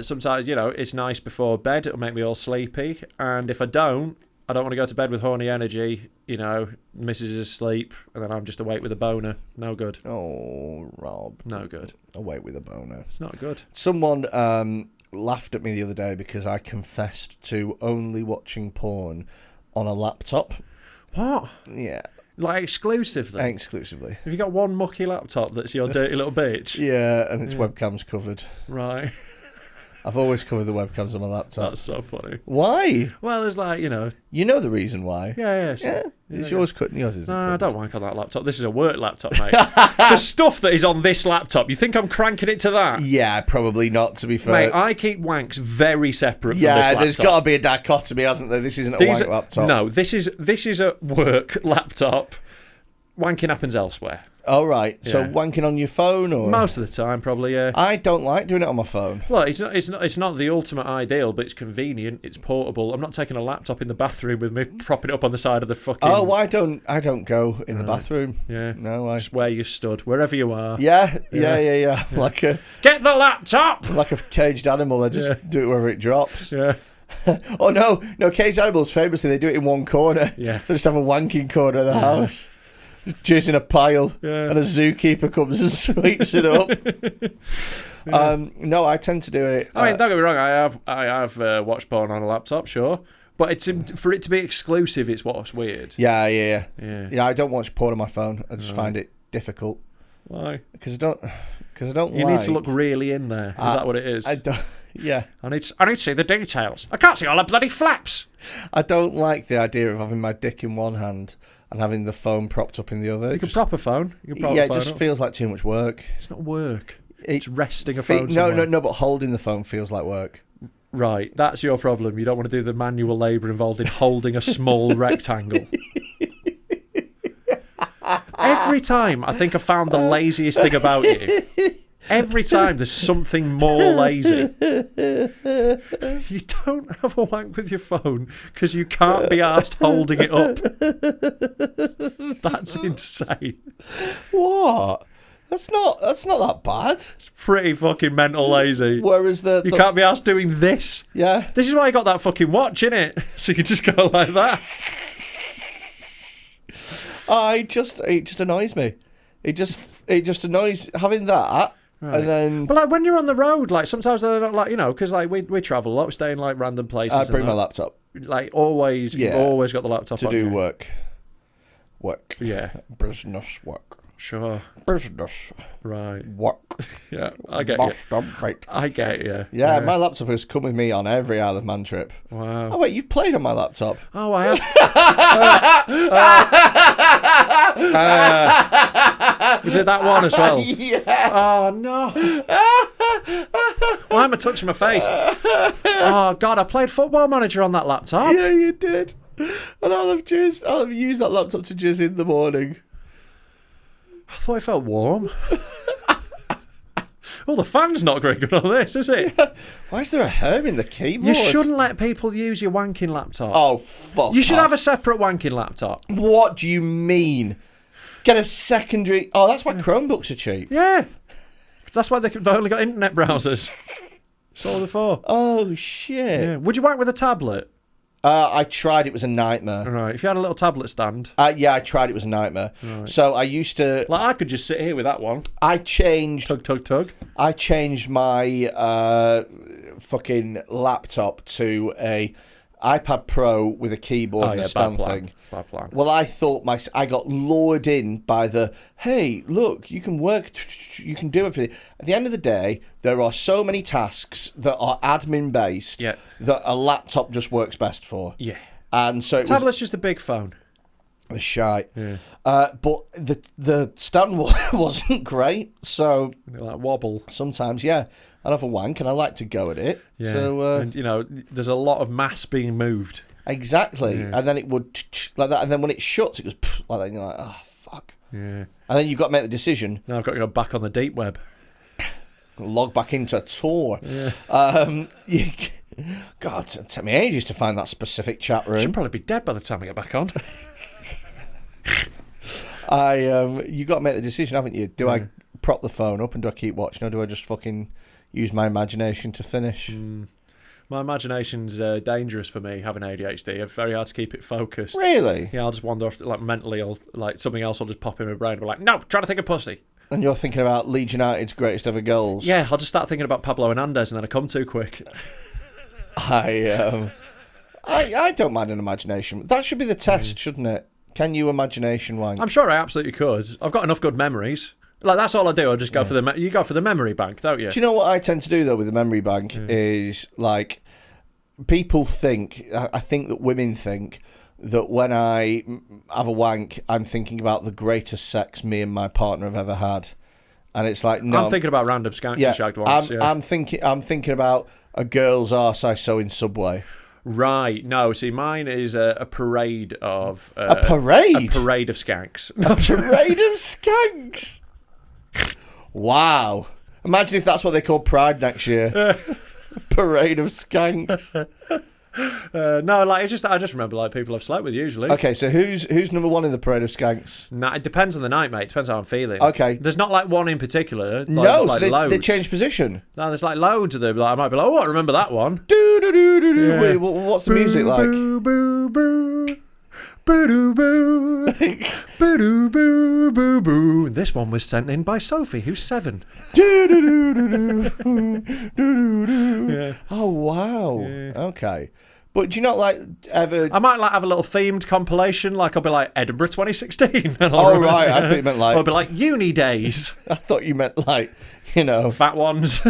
sometimes, you know, it's nice before bed. It'll make me all sleepy. And if I don't want to go to bed with horny energy, you know, missus is asleep, and then I'm just awake with a boner. No good. Oh, Rob. No good. Awake with a boner. It's not good. Someone laughed at me the other day because I confessed to only watching porn on a laptop. What? Yeah. Like exclusively? Exclusively. Have you got one mucky laptop that's your dirty little bitch? Yeah, and its webcam's covered. Right. I've always covered the webcams on my laptop. That's so funny. Why? Well, there's like, you know... You know the reason why. Yeah. It's yours cut. Yours isn't. No, I don't wank on that laptop. This is a work laptop, mate. The stuff that is on this laptop, you think I'm cranking it to that? Yeah, probably not, to be fair. Mate, I keep wanks very separate from this laptop. Yeah, there's got to be a dichotomy, hasn't there? This isn't a wank laptop. No, this is a work laptop. Wanking happens elsewhere. Oh, right. So Yeah. wanking on your phone, or Most of the time, probably, yeah. I don't like doing it on my phone. Well, it's not the ultimate ideal, but it's convenient. It's portable. I'm not taking a laptop in the bathroom with me, propping it up on the side of the fucking. Oh, I don't go in the bathroom. Yeah. No, Just where you stood, wherever you are. Yeah. Like a Get the laptop. like a caged animal. I just do it wherever it drops. Yeah. Oh no, caged animals famously they do it in one corner. Yeah. So just have a wanking corner of the house. Just in a pile, Yeah. and a zookeeper comes and sweeps it up. No, I tend to do it. I mean, don't get me wrong. I have watched porn on a laptop, sure, but it's for it to be exclusive. It's what's weird. Yeah. Yeah. I don't watch porn on my phone. I just find it difficult Why? because I don't. You need to look really in there. Is that what it is? I don't. Yeah, I need to see the details. I can't see all the bloody flaps. I don't like the idea of having my dick in one hand and having the phone propped up in the other. You can prop a phone. It just feels like too much work. It's not work. It's resting a phone. No, but holding the phone feels like work. Right, that's your problem. You don't want to do the manual labour involved in holding a small rectangle. Every time I think I found the laziest thing about you. Every time there's something more lazy. You don't have a wank with your phone because you can't be arsed holding it up. That's insane. What? That's not that bad. It's pretty fucking mental lazy. Whereas You can't be arsed doing this. Yeah. This is why I got that fucking watch, innit? So you can just go like that. It just annoys me. It just annoys having that. Right. And then, but like when you're on the road, like sometimes they're not like, you know, because like we travel a lot, we stay in like random places. I bring my laptop. Like always, you've always got the laptop to on do you. work. Yeah, business work. Sure. Business. Right. Work. Yeah, I get you. I get you. Yeah, my laptop has come with me on every Isle of Man trip. Wow. Oh wait, you've played on my laptop? Oh, I have. Was it that one as well? Yeah. Oh no. Why am I touching my face? Oh God, I played Football Manager on that laptop. Yeah, you did. And I'll have used that laptop to jizz in the morning. I thought it felt warm. Well, the fan's not very good on this, is it? Why is there a herb in the keyboard? You shouldn't let people use your wanking laptop. Oh, fuck You should off. have a separate wanking laptop. What do you mean? Get a secondary... Oh, that's why Chromebooks are cheap. Yeah. That's why they've only got internet browsers. That's all they're for. Oh, shit. Yeah. Would you wank with a tablet? I tried. It was a nightmare. Right. If you had a little tablet stand. Yeah, I tried. It was a nightmare. Right. So I used to... Like, I could just sit here with that one. I changed... Tug. I changed my fucking laptop to a iPad Pro with a keyboard and a stand thing. Bad plan. Well, I thought I got lured in by the, hey, look, you can work, you can do everything. At the end of the day, there are so many tasks that are admin-based that a laptop just works best for. Yeah. And so Tablet's just a big phone. The shite. Yeah. But the stand wasn't great, so... Like wobble. Sometimes, yeah. I'd have a wank and I like to go at it. Yeah. So, and, you know, there's a lot of mass being moved. Exactly. Yeah. And then it would like that, and then when it shuts, it goes like that, and you're like, oh, fuck. Yeah. And then you've got to make the decision. Now I've got to go back on the deep web. Log back into Tor. Yeah. God, it took me ages to find that specific chat room. Should probably be dead by the time I get back on. You got to make the decision, haven't you? Do I prop the phone up and do I keep watching, or do I just fucking use my imagination to finish? My imagination's dangerous for me, having ADHD. It's very hard to keep it focused. Really? Yeah, I'll just wander off, like, mentally, like, something else will just pop in my brain. I'll be like, no, trying to think of pussy. And you're thinking about Leeds United's greatest ever goals? Yeah, I'll just start thinking about Pablo Hernandez and then I come too quick. I don't mind an imagination. That should be the test, shouldn't it? Can you imagination wank? I'm sure I absolutely could. I've got enough good memories. Like, that's all I do. I just go for you go for the memory bank, don't you? Do you know what I tend to do, though, with the memory bank is, like, people think, I think that women think that when I have a wank, I'm thinking about the greatest sex me and my partner have ever had. And it's like, no. I'm thinking about random skanks you shagged once. I'm thinking about a girl's arse I saw in Subway. Right. No, see, mine is a parade of... a parade? A parade of skanks. A parade of skanks? Wow. Imagine if that's what they call Pride next year. Parade of skanks. No, like I just remember like people I've slept with usually. Okay, so who's number one in the parade of skanks? Nah, it depends on the night, mate. It depends how I'm feeling. Okay. There's not like one in particular. Like, No, there's, so like, loads. they change position. No, there's like loads of them. Like I might be like, oh, I remember that one. Do. Yeah. Wait, what's the music like? Boo boo boo. Boo boo boo boo boo boo. This one was sent in by Sophie, who's 7. Yeah. Oh wow. Yeah. Okay. But do you not like ever? I might like have a little themed compilation, like I'll be like Edinburgh 2016. Oh right, I think you meant like. Or I'll be like uni days. I thought you meant like, fat ones.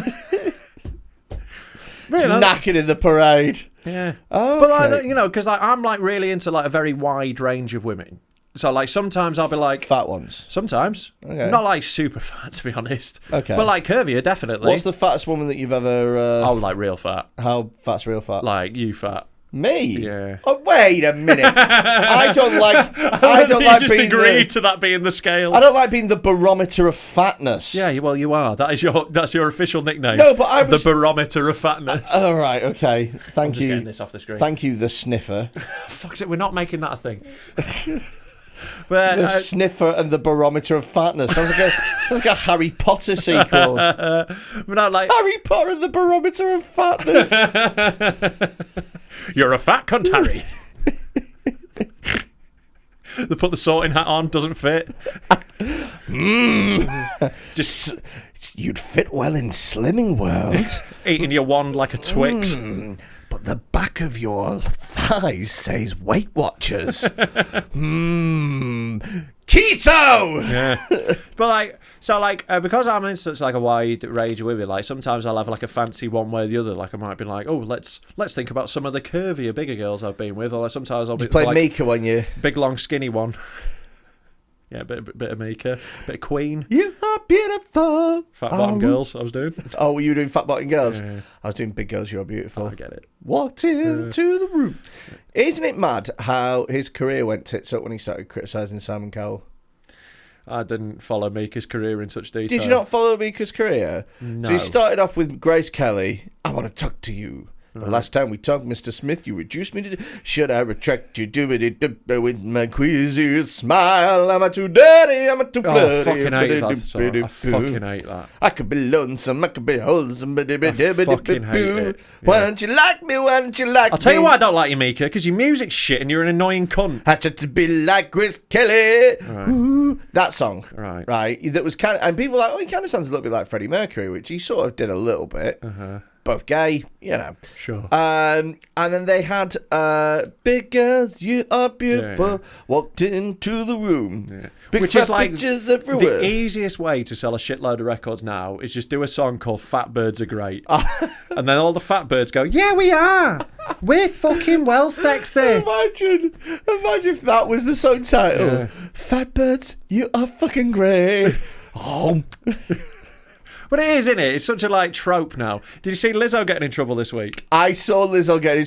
Really, knackered in the parade. Yeah. Okay. But like, because I'm like really into like a very wide range of women. So like sometimes I'll be like fat ones. Sometimes. Okay. Not like super fat, to be honest. Okay. But like curvier, definitely. What's the fattest woman that you've ever? Like real fat. How fat's real fat? Like you fat. Me? Yeah. Oh, wait a minute. I don't like just being agreed to that being the scale. I don't like being the barometer of fatness. Yeah, well, you are. That's your official nickname. No, but I was the barometer of fatness. All right, okay. Thank you. Getting this off the screen. Thank you, the sniffer. Fuck's it, we're not making that a thing. But, the sniffer and the barometer of fatness. Sounds like a Harry Potter sequel. But not like Harry Potter and the barometer of fatness. You're a fat cunt, Harry. They put the sorting hat on, doesn't fit. Just you'd fit well in Slimming World. Eating your wand like a Twix. But the back of your thighs says Weight Watchers. Keto! Yeah. But because I'm in such like a wide range of women, like sometimes I'll have like a fancy one way or the other. Like I might be like, oh, let's think about some of the curvier, bigger girls I've been with. Or like sometimes I'll be played like, Mika when you big, long, skinny one. Yeah, bit of Mika, bit of Queen. You are beautiful. Fat bottom girls, I was doing. Oh, were you doing fat bottom girls? Yeah. I was doing big girls, you are beautiful. Oh, I get it. Walked into the room. Isn't it mad how his career went tits up when he started criticising Simon Cowell? I didn't follow Mika's career in such detail. Did you not follow Mika's career? No. So he started off with Grace Kelly. I want to talk to you. The last time we talked, Mr. Smith, you reduced me to... Should I retract you? With my queasy smile. Am I too dirty? Am I too flirty? I fucking hate that song. I fucking hate that. I could be lonesome. I could be wholesome. I fucking hate it. Why don't you like me? Why don't you like me? I'll tell you why I don't like you, Mika, because your music's shit and you're an annoying cunt. I tried to be like Grace Kelly. Right. Ooh, that song. Right. That was kind of... And people were like, oh, he kind of sounds a little bit like Freddie Mercury, which he sort of did a little bit. Uh-huh. Both gay, Sure. And then they had big girls, you are beautiful. Yeah. Walked into the room. Yeah. Big Which is like pictures everywhere. the easiest way to sell a shitload of records now is just do a song called Fat Birds Are Great. And then all the fat birds go, yeah, we are. We're fucking well sexy. Imagine if that was the song title. Yeah. Fat birds, you are fucking great. Oh. But it is, isn't it? It's such a trope now. Did you see Lizzo getting in trouble this week? I saw Lizzo getting...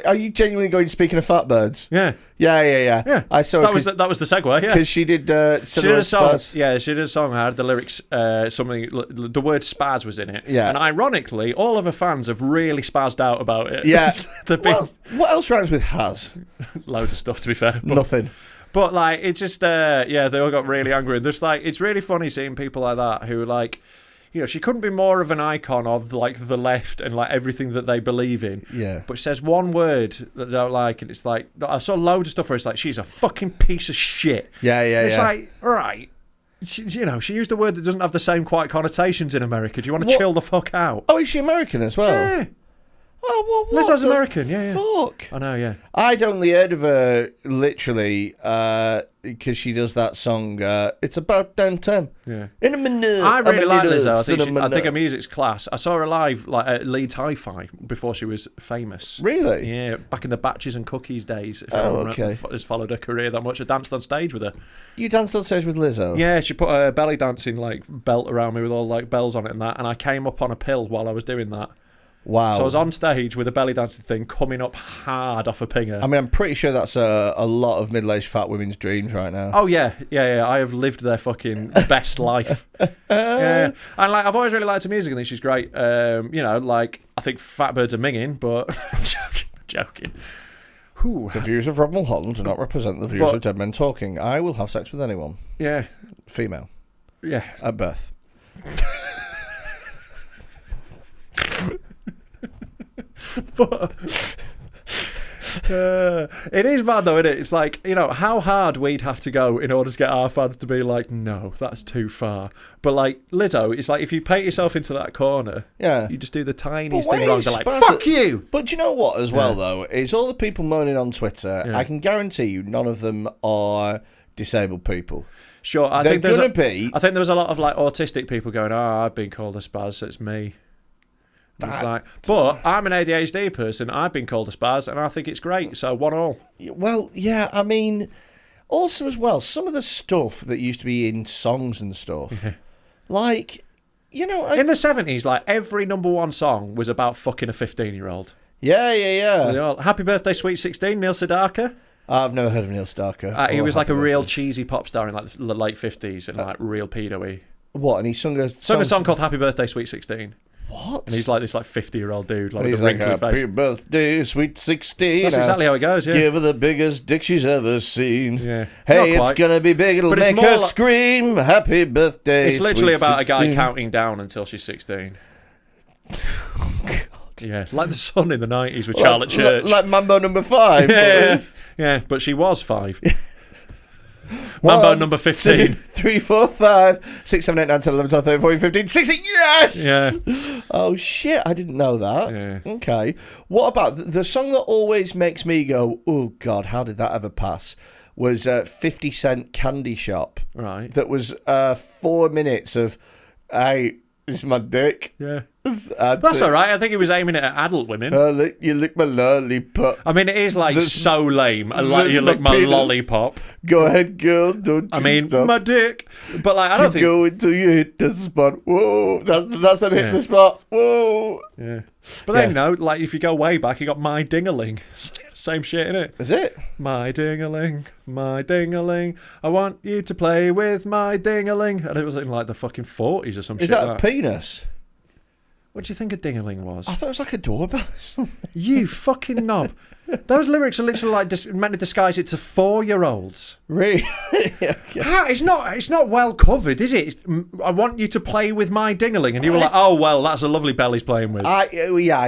Are you genuinely going speaking of fat birds? Yeah. Yeah. I saw that was the segue, yeah. Because she did... she did a song. Spaz. Yeah, she did a song. I had the lyrics, the word spaz was in it. Yeah. And ironically, all of her fans have really spazzed out about it. Yeah. Well, what else rhymes with has? Loads of stuff, to be fair. Nothing. But it just, they all got really angry. And there's it's really funny seeing people like that who she couldn't be more of an icon of the left and everything that they believe in. Yeah. But she says one word that they don't like, and it's I saw loads of stuff where it's she's a fucking piece of shit. Yeah. It's all right. She used a word that doesn't have the same quite connotations in America. Do you want to chill the fuck out? Oh, is she American as well? Yeah. Oh, what Lizzo's the American, yeah. Fuck. I know, yeah. I'd only heard of her literally because she does that song. It's about damn time. Yeah. In a minute. I really like Lizzo. I think her music's class. I saw her live at Leeds Hi-Fi before she was famous. Really? Yeah, back in the Batches and Cookies days. If okay. Has followed her career that much. I danced on stage with her. You danced on stage with Lizzo? Yeah, she put a belly dancing belt around me with all bells on it and that, and I came up on a pill while I was doing that. Wow. So I was on stage with a belly dancing thing coming up hard off a pinger. I mean, I'm pretty sure that's a lot of middle-aged fat women's dreams right now. Oh, yeah. I have lived their fucking best life. Yeah. And, like, I've always really liked her music. I think she's great. I think fat birds are minging, but... joking. Whew. The views of Rob Mulholland do not represent the views of Dead Men Talking. I will have sex with anyone. Yeah. Female. Yeah. At birth. But it is mad though, isn't it? It's like, how hard we'd have to go in order to get our fans to be like, no, that's too far. But like Lizzo, it's like if you paint yourself into that corner, you just do the tiniest thing wrong. They're like, fuck you. But do you know what as well though, is all the people moaning on Twitter, I can guarantee you none of them are disabled people. Sure, I think there was a lot of like autistic people going, I've been called a spaz, so it's me. It's like, but I'm an ADHD person. I've been called a spaz, and I think it's great. So 1-1. Well, yeah. I mean, also as well, some of the stuff that used to be in songs and stuff, like, in the 70s, like every number one song was about fucking a 15-year-old. Yeah. Happy Birthday, Sweet 16, Neil Sedaka. I've never heard of Neil Sedaka. He was like a real cheesy pop star in like the late 50s and like real pedo-y. What? And he sung a song called Happy Birthday, Sweet 16. What? And he's like this 50-year-old dude, like with a wrinkly face. Happy birthday, sweet 16. That's exactly how it goes, yeah. Give her the biggest dick she's ever seen. Yeah. Hey, it's gonna be big, it'll make her scream. Happy birthday, It's literally about 16. a guy counting down until she's 16. God. Yeah, like the sun in the 90s with Charlotte Church. Like Mambo number 5. Yeah, but she was 5. Mambo number 15. 2, 3, 4, 5, 6, 7, 8, 9, 10, 11, 12, 13, 14, 15, 16. Yes! Yeah. Oh, shit. I didn't know that. Yeah. Okay. What about the song that always makes me go, oh, God, how did that ever pass? Was 50 Cent Candy Shop. Right. That was 4 minutes of, hey, it's my dick. Yeah. That's all right. I think he was aiming it at adult women. You lick my lollipop. I mean, it is like so lame. Like, you lick my lollipop. Go ahead, girl. Don't you stop. My dick. But like, I don't think. Go until you hit the spot. Whoa, that's how hit the spot. Whoa. Yeah. But then like if you go way back, you got My Ding-a-Ling. Same shit, innit? Is it? My ding-a-ling, my ding-a-ling. I want you to play with my ding-a-ling. And it was in like the fucking 40s or some shit. Is that a penis? What do you think a ding-a-ling was? I thought it was like a doorbell. You fucking knob. Those lyrics are literally like meant to disguise it to 4-year-olds. Really? It's not well covered, is it? I want you to play with my ding-a-ling. And you were like, oh, well, that's a lovely bell he's playing with. I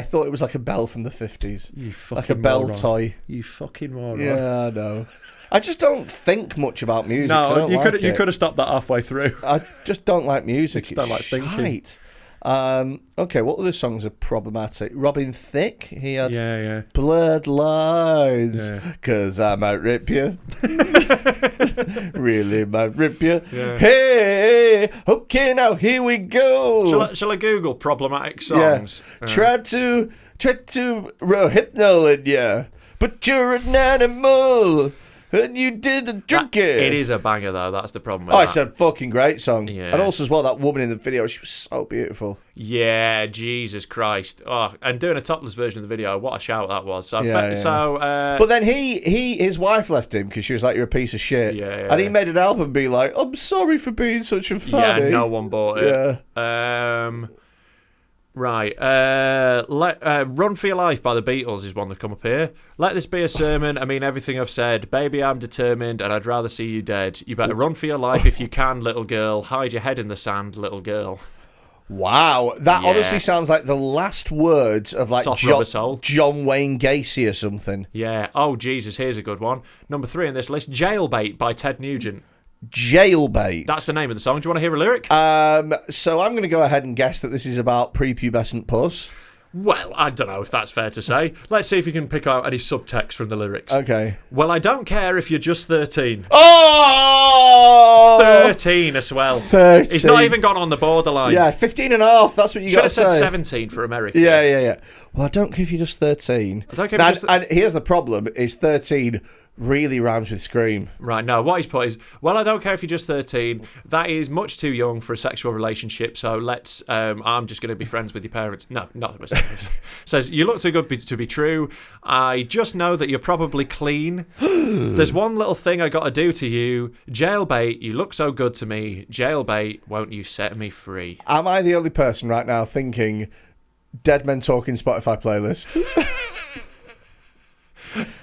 thought it was like a bell from the 50s. You fucking like a bell moron. Toy. You fucking moron. Yeah, I know. I just don't think much about music. No, you could have stopped that halfway through. I just don't like music. Just don't like thinking. Shite. Okay, what other songs are problematic? Robin Thicke, he had Blurred Lines, cause I might rip you. Really might rip you. Yeah. Hey, okay, now here we go. Shall I Google problematic songs? Yeah. Try to rohypnol in ya, but you're an animal. And you didn't drink it. It is a banger, though. That's the problem with that. It's a fucking great song. Yeah. And also, as well, that woman in the video, she was so beautiful. Yeah, Jesus Christ. Oh, and doing a topless version of the video, what a shout that was. So, but then his wife left him because she was like, you're a piece of shit. And he made an album be like, I'm sorry for being such a fanny. Yeah, no one bought it. Yeah. Right. Run for Your Life by the Beatles is one that come up here. Let This Be a Sermon. I mean everything I've said. Baby, I'm determined and I'd rather see you dead. You better run for your life if you can, little girl. Hide your head in the sand, little girl. Wow. That honestly sounds like the last words of like John Wayne Gacy or something. Yeah. Oh, Jesus, here's a good one. Number 3 on this list, Jailbait by Ted Nugent. Jailbait. That's the name of the song. Do you want to hear a lyric? So I'm going to go ahead and guess that this is about prepubescent puss. Well, I don't know if that's fair to say. Let's see if you can pick out any subtext from the lyrics. Okay. Well, I don't care if you're just 13. Oh! 13 as well. 13. He's not even gone on the borderline. Yeah, 15 and a half. That's what you got to say. Should have said 17 for America. Yeah. Well, I don't care if you're just 13. I don't care if and here's the problem, is 13 really rhymes with scream. Right, no, what he's put is, well, I don't care if you're just 13. That is much too young for a sexual relationship, so let's, I'm just going to be friends with your parents. No, not says, you look too good to be true. I just know that you're probably clean. There's one little thing I got to do to you. Jailbait, you look so good to me. Jailbait, won't you set me free? Am I the only person right now thinking Dead Men Talking Spotify playlist?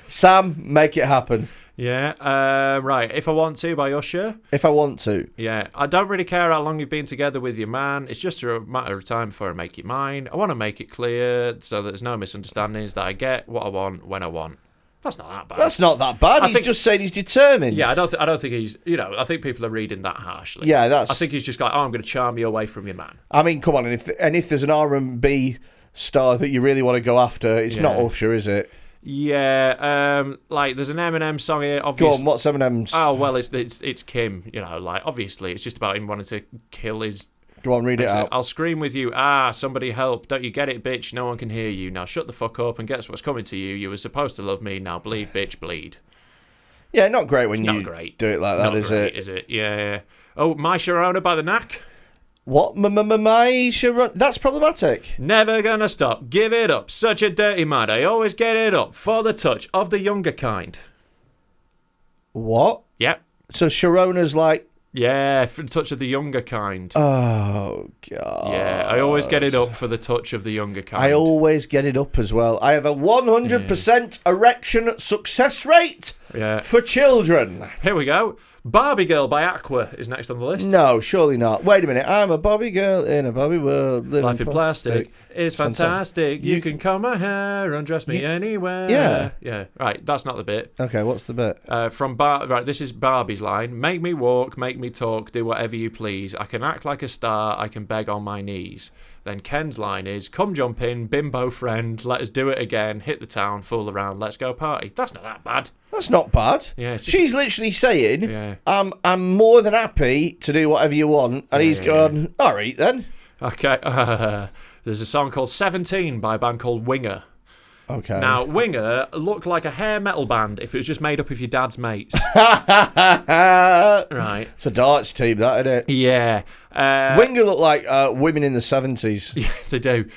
Sam, make it happen. Yeah, right. If I Want To by Usher. If I Want To. Yeah, I don't really care how long you've been together with your man. It's just a matter of time before I make it mine. I want to make it clear so that there's no misunderstandings, that I get what I want when I want. That's not that bad. That's not that bad. He's just saying he's determined. Yeah, I don't think he's. I think people are reading that harshly. Yeah, I think he's just like, I'm going to charm you away from your man. I mean, come on, and if there's an R&B star that you really want to go after, it's not Usher, is it? Yeah, there's an Eminem song here. Obviously. Go on, what's Eminem's? Oh well, it's Kim. Obviously, it's just about him wanting to kill his. Go on, read it out. I'll scream with you. Somebody help! Don't you get it, bitch? No one can hear you. Now shut the fuck up and guess what's coming to you. You were supposed to love me. Now bleed, bitch, bleed. Yeah, not great when you do it like that, is it? Is it? Yeah. Oh, my Sharona by the Knack. What? My Sharon? That's problematic. Never gonna stop. Give it up. Such a dirty mind. I always get it up for the touch of the younger kind. What? Yep. So Sharona's like. Yeah, for the touch of the younger kind. Oh, God. Yeah, I always get it up for the touch of the younger kind. I always get it up as well. I have a 100% erection success rate for children. Here we go. Barbie Girl by Aqua is next on the list. No, surely not. Wait a minute. I'm a Barbie girl in a Barbie world. Life in plastic is fantastic. You can comb my hair, undress me anywhere. Yeah. Yeah. Right, that's not the bit. Okay, what's the bit? Right, this is Barbie's line. Make me walk, make me talk, do whatever you please. I can act like a star, I can beg on my knees. Then Ken's line is, come jump in, bimbo friend, let us do it again, hit the town, fool around, let's go party. That's not that bad. That's not bad. Yeah, she's literally saying, I'm more than happy to do whatever you want. And he's gone, all right then. Okay. There's a song called 17 by a band called Winger. Okay. Now, Winger looked like a hair metal band if it was just made up of your dad's mates. Right. It's a darts team, that, isn't it? Yeah. Winger look like women in the 70s. Yeah, they do.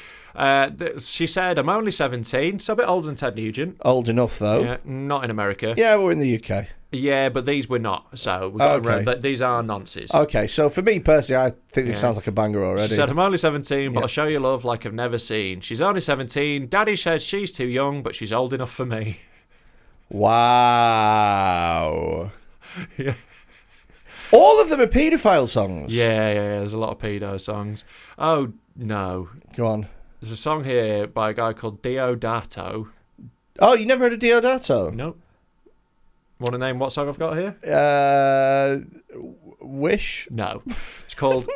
She said, I'm only 17, so a bit older than Ted Nugent. Old enough, though. Yeah, not in America. Yeah, we're in the UK. Yeah, but these were not, so we've got to remember that these are nonces. Okay, so for me personally, I think this sounds like a banger already. She said, I'm only 17, but I'll show you love like I've never seen. She's only 17. Daddy says she's too young, but she's old enough for me. Wow. Yeah. All of them are paedophile songs. Yeah, there's a lot of pedo songs. Oh, no. Go on. There's a song here by a guy called Deodato. Oh, you never heard of Deodato? Nope. Want to name what song I've got here? Wish? No. It's called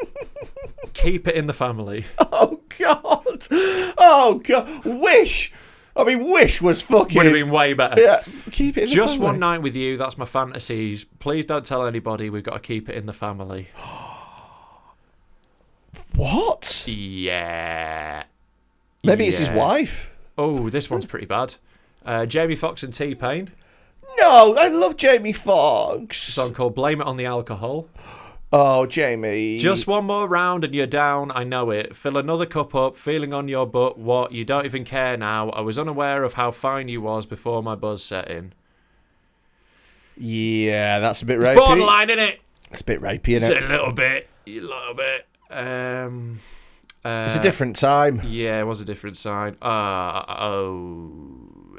Keep It in the Family. Oh, God. Oh, God. Wish. I mean, Wish was fucking... Would have been way better. Yeah. Keep it in the Just family. one night with you, that's my fantasies. Please don't tell anybody, we've got to keep it in the family. What? Yeah. Maybe it's his wife. Oh, this one's pretty bad. Jamie Foxx and T-Pain. No, I love Jamie Foxx. A song called Blame It on the Alcohol. Oh, Jamie. Just one more round and you're down, I know it. Fill another cup up, feeling on your butt. What? You don't even care now. I was unaware of how fine you was before my buzz set in. Yeah, that's a bit rapey. It's borderline, isn't it? It's a bit rapey, isn't it? It's a little bit. It's a different time. Yeah, it was a different time.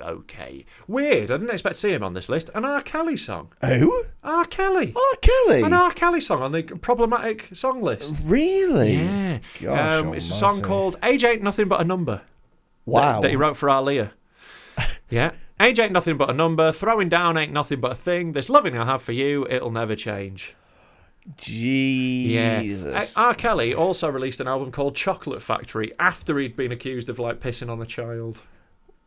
Okay. Weird. I didn't expect to see him on this list. An R. Kelly song. Who? R. Kelly. R. Kelly? An R. Kelly song on the problematic song list. Really? Yeah. Gosh, it's a song called Age Ain't Nothing But a Number. Wow. That he wrote for Aaliyah. Yeah. Age ain't nothing but a number. Throwing down ain't nothing but a thing. This loving I have for you, it'll never change. Jesus. Yeah. R. Kelly also released an album called Chocolate Factory after he'd been accused of pissing on a child.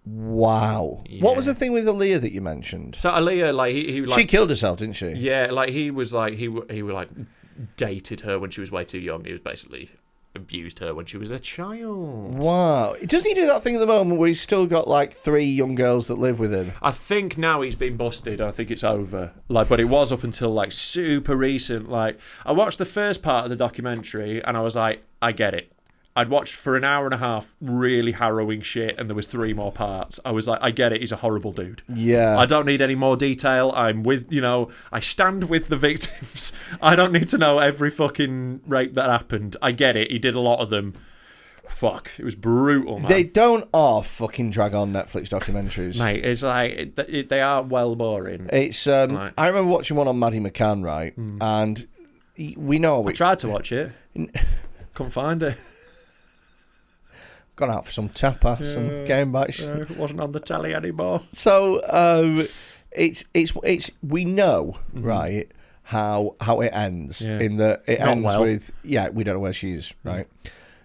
Wow. Yeah. What was the thing with Aaliyah that you mentioned? So Aaliyah, he she killed herself, didn't she? Yeah, he dated her when she was way too young. He was basically abused her when she was a child. Wow. Doesn't he do that thing at the moment where he's still got like 3 young girls that live with him? I think now he's been busted. I think it's over. Like, but it was up until like super recent. Like, I watched the first part of the documentary and I was like, I get it. I'd watched for an hour and a half really harrowing shit, and there was 3 more parts. I was like, I get it. He's a horrible dude. Yeah. I don't need any more detail. I'm with, I stand with the victims. I don't need to know every fucking rape that happened. I get it. He did a lot of them. Fuck, it was brutal, man. They don't fucking drag on Netflix documentaries. Mate, it's like, they are well boring. It's, I remember watching one on Maddie McCann, right? And we know... I tried to watch it. Couldn't find it. Gone out for some tapas and came back. It wasn't on the telly anymore. So it's we know right how it ends in that it Not ends well. with we don't know where she is, right?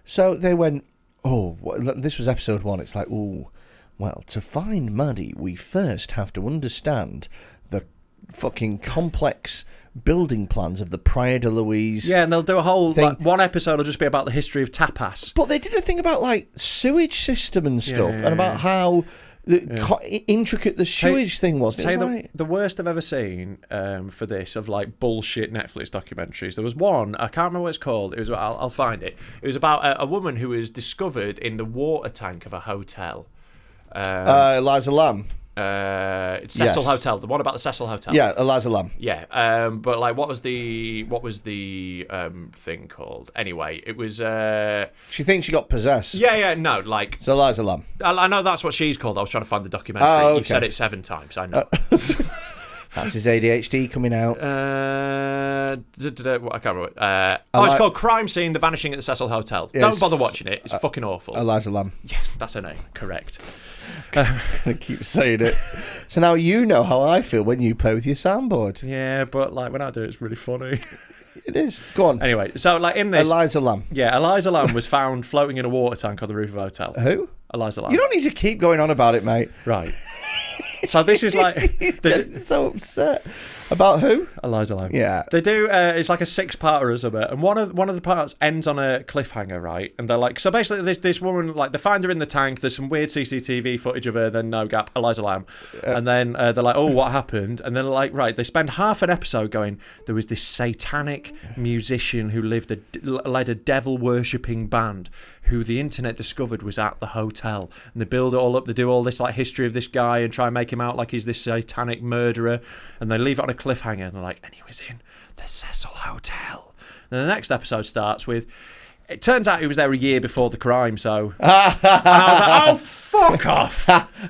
So they went, this was episode 1. It's like, well, to find Maddie, we first have to understand the fucking complex building plans of the Praia de Luis. Yeah, and they'll do a whole thing. like, one episode will just be about the history of tapas. But they did a thing about like sewage system and stuff, and about how intricate the sewage thing was. Tell you the worst I've ever seen for this of like bullshit Netflix documentaries. There was one, I can't remember what it's called. It was I'll find it. It was about a woman who was discovered in the water tank of a hotel. Eliza Lamb. It's Cecil Hotel, the one about the Cecil Hotel. Yeah, Eliza Lamb. Yeah, but like, what was the thing called? Anyway, it was. She thinks she got possessed. Yeah, no, like. It's Eliza Lamb. I know that's what she's called. I was trying to find the documentary. Oh, okay. You've said it 7 times. I know. That's his ADHD coming out. I can't remember. It's called Crime Scene: The Vanishing at the Cecil Hotel. Yes. Don't bother watching it. It's fucking awful. Eliza Lamb. Yes, that's her name. Correct. I keep saying it. So now you know how I feel when you play with your soundboard. Yeah, but like when I do it, it's really funny. It is. Go on. Anyway, so like in this, Eliza Lamb. Yeah, Eliza Lamb was found floating in a water tank on the roof of a hotel. Who? Eliza Lamb. You don't need to keep going on about it, mate. Right. So this is like He's getting so upset. About who? Eliza Lamb. Yeah. They do. It's like a 6-parter or something, and one of the parts ends on a cliffhanger, right? And they're like, so basically, this woman, like, they find her in the tank. There's some weird CCTV footage of her. Then no gap, Eliza Lamb, and then they're like, oh, what happened? And then like, right, they spend half an episode going, there was this satanic musician who led a devil worshipping band who the internet discovered was at the hotel, and they build it all up. They do all this like history of this guy and try and make him out like he's this satanic murderer, and they leave it on a cliffhanger, and they're like, and he was in the Cecil Hotel. And the next episode starts with, it turns out he was there a year before the crime, so and I was like, oh, fuck off.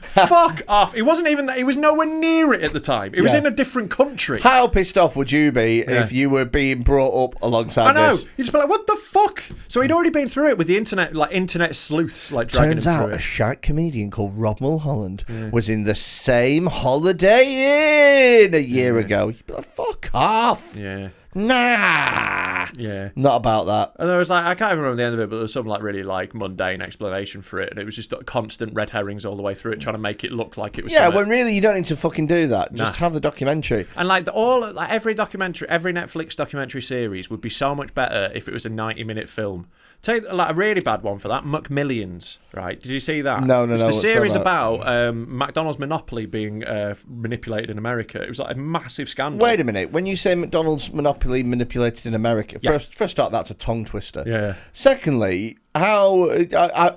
Fuck off. He wasn't even, he was nowhere near it at the time. He was in a different country. How pissed off would you be if you were being brought up alongside this? You'd just be like, what the fuck? So he'd already been through it with the internet, like internet sleuths, like dragging Turns him out through a it. shite comedian called Rob Mulholland was in the same Holiday Inn a year ago. You'd be like, fuck off. Yeah. Nah. Yeah. Not about that. And there was like, I can't even remember the end of it, but there was some like really like mundane explanation for it, and it was just constant red herrings all the way through it, trying to make it look like it was. Yeah, something. when really you don't need to fucking do that. Just have the documentary. And like every documentary, every Netflix documentary series would be so much better if it was a 90-minute film. Take like a really bad one for that, McMillions, right? Did you see that? No. It's the what's series that about McDonald's monopoly being manipulated in America. It was like a massive scandal. Wait a minute. When you say McDonald's monopoly manipulated in America, first off, that's a tongue twister. Yeah. Secondly, how?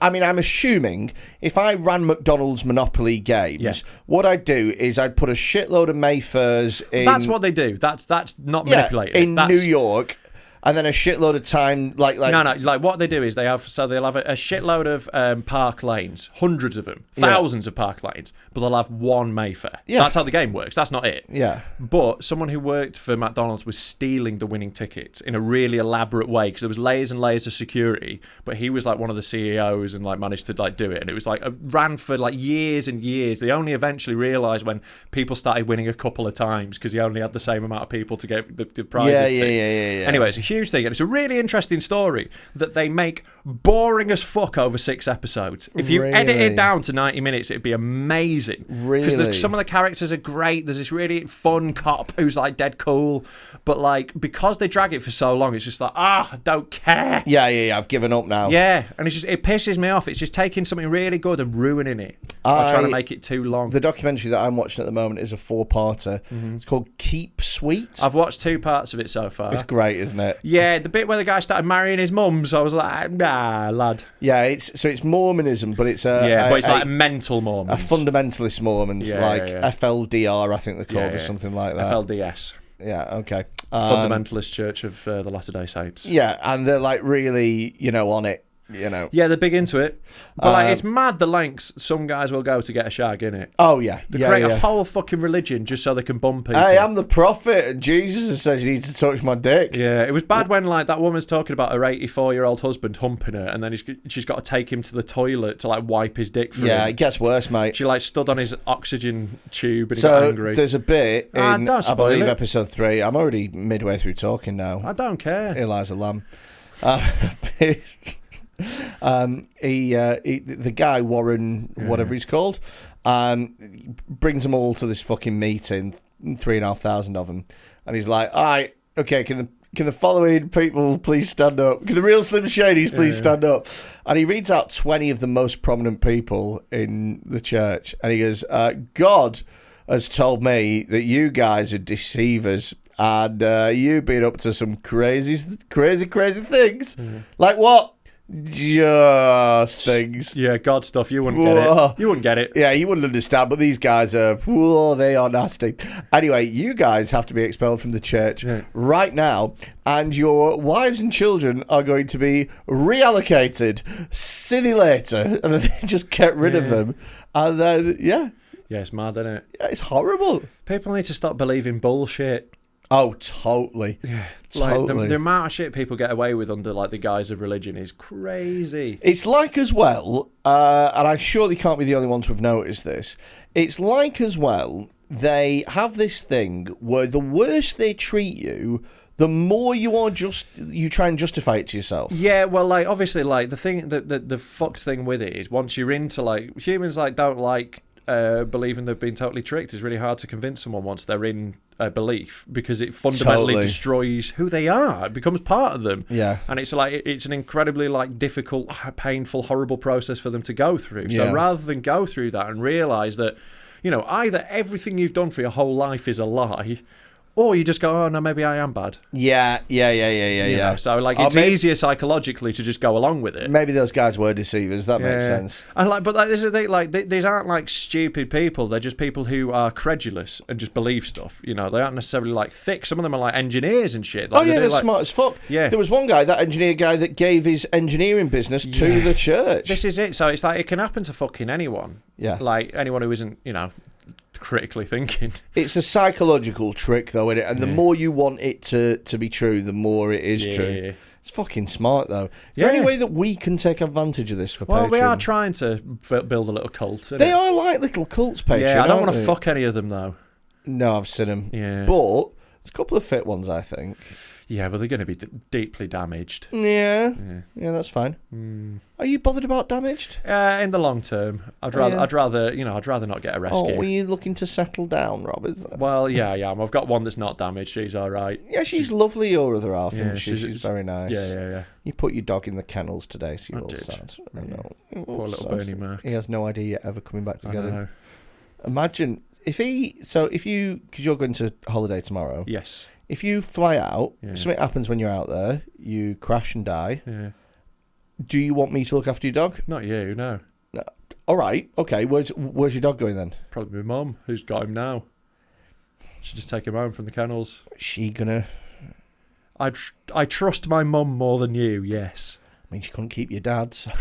I mean, I'm assuming if I ran McDonald's Monopoly games, what I'd do is I'd put a shitload of Mayfairs in. That's what they do. That's not manipulating. New York. And then a shitload of time, like no, like what they do is they'll have a shitload of park lanes, hundreds of them, thousands of park lanes, but they'll have one Mayfair. Yeah. That's how the game works. That's not it. Yeah. But someone who worked for McDonald's was stealing the winning tickets in a really elaborate way because there was layers and layers of security. But he was like one of the CEOs and like managed to like do it, and it was like ran for like years and years. They only eventually realised when people started winning a couple of times because he only had the same amount of people to get the prizes. Yeah. Anyway, it's a huge huge thing, and it's a really interesting story that they make boring as fuck over 6 episodes. If you edit it down to 90 minutes, it'd be amazing. Really? Because some of the characters are great. There's this really fun cop who's like dead cool, but like because they drag it for so long, it's just like, I don't care. Yeah, I've given up now. Yeah, and it pisses me off. It's just taking something really good and ruining it by trying to make it too long. The documentary that I'm watching at the moment is a 4-parter. It's called Keep Sweet. I've watched 2 parts of it so far. It's great, isn't it? Yeah, the bit where the guy started marrying his mums, I was like, nah, lad. Yeah, it's Mormonism, but it's but it's like a mental Mormon. A fundamentalist Mormons, FLDR, I think they're called, or something like that. FLDS. Yeah, okay. Fundamentalist Church of the Latter-day Saints. Yeah, and they're like really, on it. Yeah, they're big into it, but like it's mad the lengths some guys will go to get a shag, innit? Oh yeah, they create a whole fucking religion just so they can bump people. Hey, I'm the prophet, and Jesus says you need to touch my dick. Yeah, it was bad when like that woman's talking about her 84-year-old husband humping her, and then she's got to take him to the toilet to like wipe his dick for him. Yeah, it gets worse, mate. She like stood on his oxygen tube and he so got angry. There's a bit in don't I believe it. episode 3. I'm already midway through talking now. I don't care. Eliza Lamb. The guy Warren, whatever he's called, brings them all to this fucking meeting, 3,500 of them, and he's like, "All right, okay, can the following people please stand up? Can the real Slim Shadys please stand up?" And he reads out 20 of the most prominent people in the church, and he goes, "God has told me that you guys are deceivers." And you've been up to some crazy things. Like what? Just things. Yeah, God stuff. You wouldn't get it. You wouldn't get it. Yeah, you wouldn't understand. But these guys are, they are nasty. Anyway, you guys have to be expelled from the church right now. And your wives and children are going to be reallocated. See you later. And then they just get rid of them. And then, Yeah, it's mad, isn't it? Yeah, it's horrible. People need to stop believing bullshit. Oh, totally. Yeah, totally. Like the amount of shit people get away with under like the guise of religion is crazy. It's like as well, and I surely can't be the only one to have noticed this. It's like as well, they have this thing where the worse they treat you, the more you try and justify it to yourself. Yeah, well, like obviously, like the thing the fucked thing with it is once you're into like humans like don't like believing they've been totally tricked. It's really hard to convince someone once they're in a belief because it fundamentally destroys who they are. It becomes part of them. Yeah, and it's like it's an incredibly like difficult, painful, horrible process for them to go through. So rather than go through that and realise that, either everything you've done for your whole life is a lie, or you just go, oh no, maybe I am bad. Yeah. So like it's easier psychologically to just go along with it. Maybe those guys were deceivers. That makes sense. And like, but like this is the thing, like these aren't like stupid people. They're just people who are credulous and just believe stuff. They aren't necessarily like thick. Some of them are like engineers and shit. Like, they're smart as fuck. Yeah. There was one guy, that engineer guy, that gave his engineering business to the church. This is it. So it's like it can happen to fucking anyone. Yeah. Like anyone who isn't, critically thinking. It's a psychological trick though, isn't it? And the more you want it to be true, the more it is true. Yeah. It's fucking smart though. Is there any way that we can take advantage of this for Patreon? Well, we are trying to build a little cult. They are like little cults, Patreon. Yeah, I don't want to fuck any of them though. No, I've seen them. Yeah. But there's a couple of fit ones, I think. Yeah, but they're going to be deeply damaged. Yeah, that's fine. Are you bothered about damaged? In the long term, I'd rather not get a rescue. Oh, were you looking to settle down, Rob? Is that? Well, yeah, I've got one that's not damaged. She's all right. Yeah, she's lovely. Your other half, and she's very nice. Yeah. You put your dog in the kennels today, so you're all sad. I know. Poor little Bernie Mac. He has no idea you're ever coming back to get him. Imagine because you're going to holiday tomorrow. Yes. If you fly out, something happens when you're out there, you crash and die. Yeah. Do you want me to look after your dog? Not you, no. All right, okay. Where's your dog going then? Probably my mum, who's got him now. She'll just take him home from the kennels. Is she gonna? I trust my mum more than you. Yes. I mean, she couldn't keep your dad. So.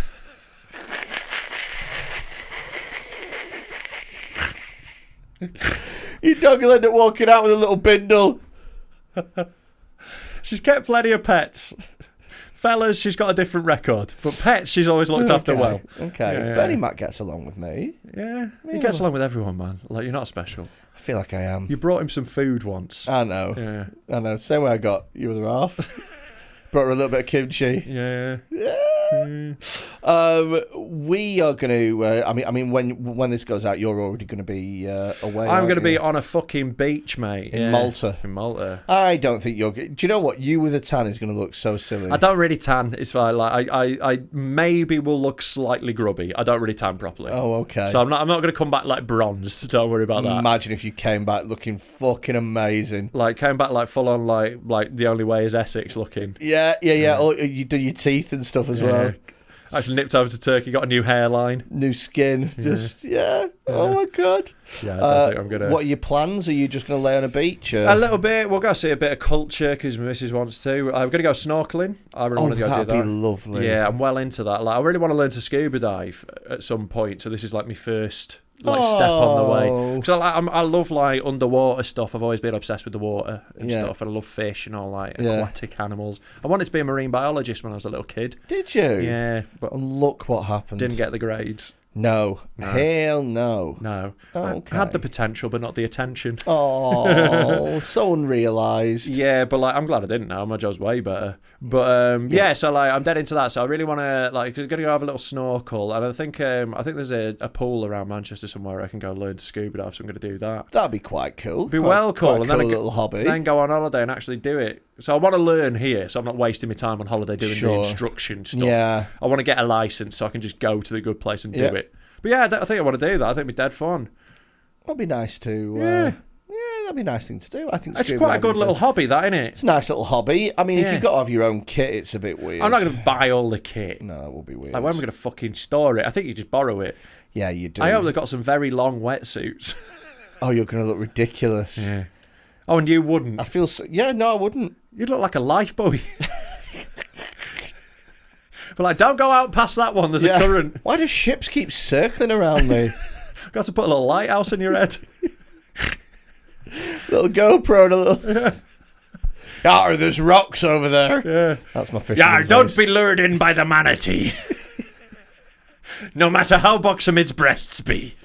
Your dog will end up walking out with a little bindle. She's kept plenty of pets. Fellas, she's got a different record. But pets, she's always looked after well. Okay. Yeah. Bernie Mac gets along with me. Yeah. He gets along with everyone, man. Like, you're not special. I feel like I am. You brought him some food once. I know. Yeah. I know. Same way I got your other half. Brought her a little bit of kimchi. Yeah. We are going to. I mean, when this goes out, you're already going to be away. I'm going to be on a fucking beach, mate. In Malta. In Malta. I don't think you're. Do you know what? You with a tan is going to look so silly. I don't really tan. It's fine. Like I maybe will look slightly grubby. I don't really tan properly. Oh, okay. So I'm not going to come back like bronze. Don't worry about that. Imagine if you came back looking fucking amazing. Like came back like full on like the only way is Essex looking. Yeah. Or you do your teeth and stuff as well. Actually nipped over to Turkey, got a new hairline. New skin. Oh my God. Yeah, I don't think I'm going to... What are your plans? Are you just going to lay on a beach? Or? A little bit. We'll go see a bit of culture because my missus wants to. I'm going to go snorkelling. I really want to go do that. That'd be lovely. Yeah, I'm well into that. Like, I really want to learn to scuba dive at some point. So this is like my first step on the way. Because I love like underwater stuff. I've always been obsessed with the water and stuff. And I love fish and all like aquatic animals. I wanted to be a marine biologist when I was a little kid. Did you? Yeah. But and look what happened. Didn't get the grades. No. Hell no. No. Okay. I had the potential, but not the attention. Oh, so unrealised. Yeah, but like I'm glad I didn't now. My job's way better. But so like I'm dead into that. So I really want to gonna go have a little snorkel, and I think there's a pool around Manchester somewhere I can go learn to scuba dive. So I'm gonna do that. That'd be quite cool. Be well cool, and then a little hobby. Then go on holiday and actually do it. So I want to learn here, so I'm not wasting my time on holiday doing the instruction stuff. Yeah. I want to get a license so I can just go to the good place and do it. But yeah, I think I want to do that. I think it'd be dead fun. That'd be nice to. That'd be a nice thing to do. I think it's quite a good little hobby, that, isn't it? It's a nice little hobby. I mean, if you've got to have your own kit, it's a bit weird. I'm not going to buy all the kit. No, it will be weird. Like, when am I going to fucking store it? I think you just borrow it. Yeah, you do. I hope they've got some very long wetsuits. Oh, you're going to look ridiculous. Yeah. Oh, and you wouldn't? I feel so... Yeah, no, I wouldn't. You'd look like a lifebuoy. But like, don't go out past that one. There's a current. Why do ships keep circling around me? Got to put a little lighthouse in your head. Little GoPro and a little... Yeah, there's rocks over there. Yeah. That's my fishing. Yeah, don't be lured in by the manatee. No matter how buxom its breasts be.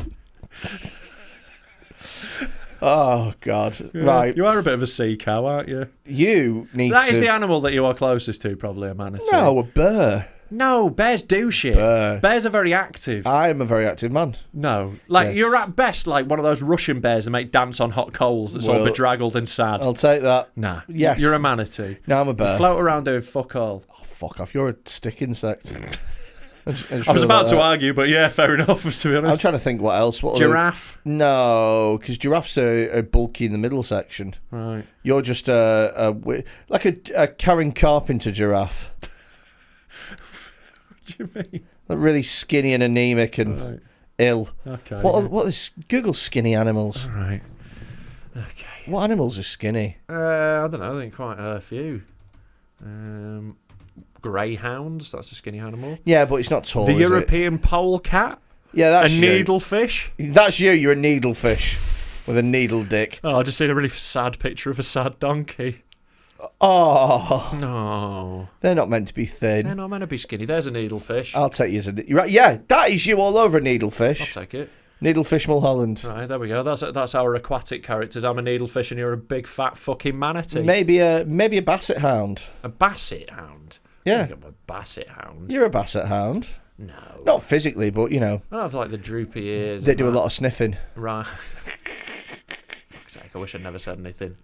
Oh, God. Yeah. Right. You are a bit of a sea cow, aren't you? You need That is the animal that you are closest to, probably, a manatee. No, a bear. No, bears do shit. Bears are very active. I am a very active man. No. Like, you're at best like one of those Russian bears that make dance on hot coals that's all bedraggled and sad. I'll take that. Nah. Yes. You're a manatee. No, I'm a bear. You float around doing fuck all. Oh, fuck off. You're a stick insect. I was about to argue, but yeah, fair enough, to be honest. I'm trying to think what else. Giraffe? No, because giraffes are bulky in the middle section. Right. You're just like a Karen Carpenter giraffe. What do you mean? Like really skinny and anemic and ill. Okay. What is Google skinny animals? All right. Okay. What animals are skinny? I don't know. I think quite a few. Greyhounds, that's a skinny animal. Yeah, but it's not tall. The European polecat. Yeah, that's a needlefish. That's you. You're a needlefish with a needle dick. Oh, I just seen a really sad picture of a sad donkey. Oh no, they're not meant to be thin. They're not meant to be skinny. There's a needlefish. I'll take you as a. You're right. Yeah, that is you all over a needlefish. I'll take it. Needlefish Mulholland. Right, there we go. That's our aquatic characters. I'm a needlefish and you're a big fat fucking manatee. Maybe a basset hound. A basset hound. Yeah. I'm a basset hound. You're a basset hound. No. Not physically, but, you know. I don't have, like, the droopy ears. They do a lot of sniffing. Right. Fuck's sake, I wish I'd never said anything.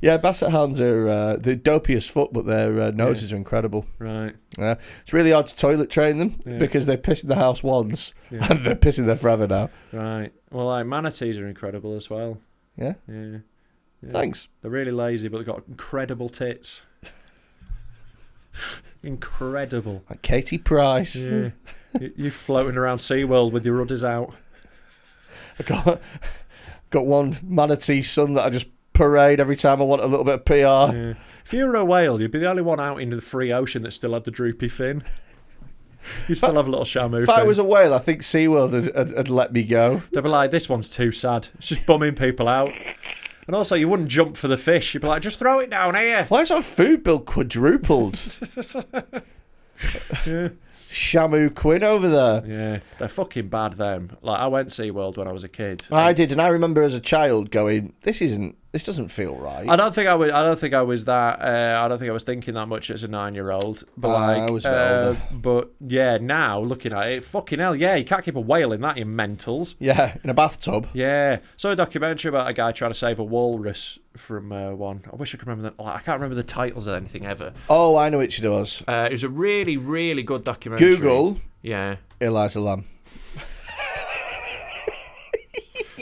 Yeah, basset hounds are the dopiest foot, but their noses are incredible. Right. It's really hard to toilet train them because they piss in the house once and they're pissing there forever now. Right. Well, like, manatees are incredible as well. Yeah? Yeah. Thanks. They're really lazy, but they've got incredible tits. Incredible. Like Katie Price. Yeah. You floating around SeaWorld with your rudders out. I got one manatee son that I just parade every time I want a little bit of PR. Yeah. If you were a whale, you'd be the only one out into the free ocean that still had the droopy fin. You still have a little shamu fin. If I was a whale, I think SeaWorld had let me go. They'd be like, this one's too sad. It's just bumming people out. And also, you wouldn't jump for the fish. You'd be like, just throw it down here. Why is our food bill quadrupled? Shamu Quinn over there. Yeah, they're fucking bad, them. Like, I went SeaWorld when I was a kid. I did, and I remember as a child going, this isn't This doesn't feel right. I don't think I was. I don't think I was that. I don't think I was thinking that much as a 9-year-old. But I was a bit older. But yeah, now looking at it, fucking hell, yeah, you can't keep a whale in that, you mentals. Yeah, in a bathtub. Yeah, saw a documentary about a guy trying to save a walrus from one. I wish I could remember that. I can't remember the titles of anything ever. Oh, I know which it was. It was a really, really good documentary. Google. Yeah. Eliza Lamb.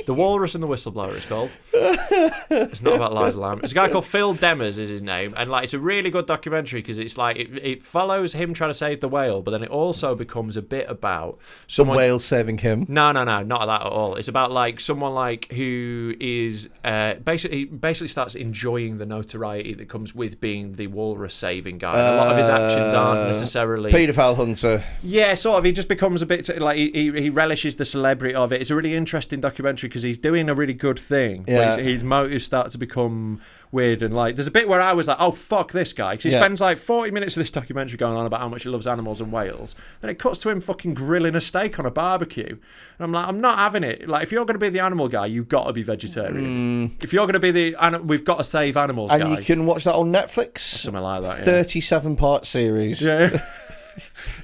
The Walrus and the Whistleblower, it's called. It's not about Liza Lamb. It's a guy called Phil Demers is his name, and like it's a really good documentary because it's like it follows him trying to save the whale, but then it also becomes a bit about someone. The whale saving him. No, not that at all. It's about like someone like who is basically starts enjoying the notoriety that comes with being the walrus saving guy. And a lot of his actions aren't necessarily paedophile hunter. Yeah, sort of. He just becomes a bit like he relishes the celebrity of it. It's a really interesting documentary because he's doing a really good thing. Yeah. But his motives start to become weird and like there's a bit where I was like, oh fuck this guy, because he spends like 40 minutes of this documentary going on about how much he loves animals and whales. Then it cuts to him fucking grilling a steak on a barbecue, and I'm like, I'm not having it. Like if you're going to be the animal guy, you've got to be vegetarian. If you're going to be the we've got to save animals and guy, you can watch that on Netflix. Something like that. 37-part series. Yeah.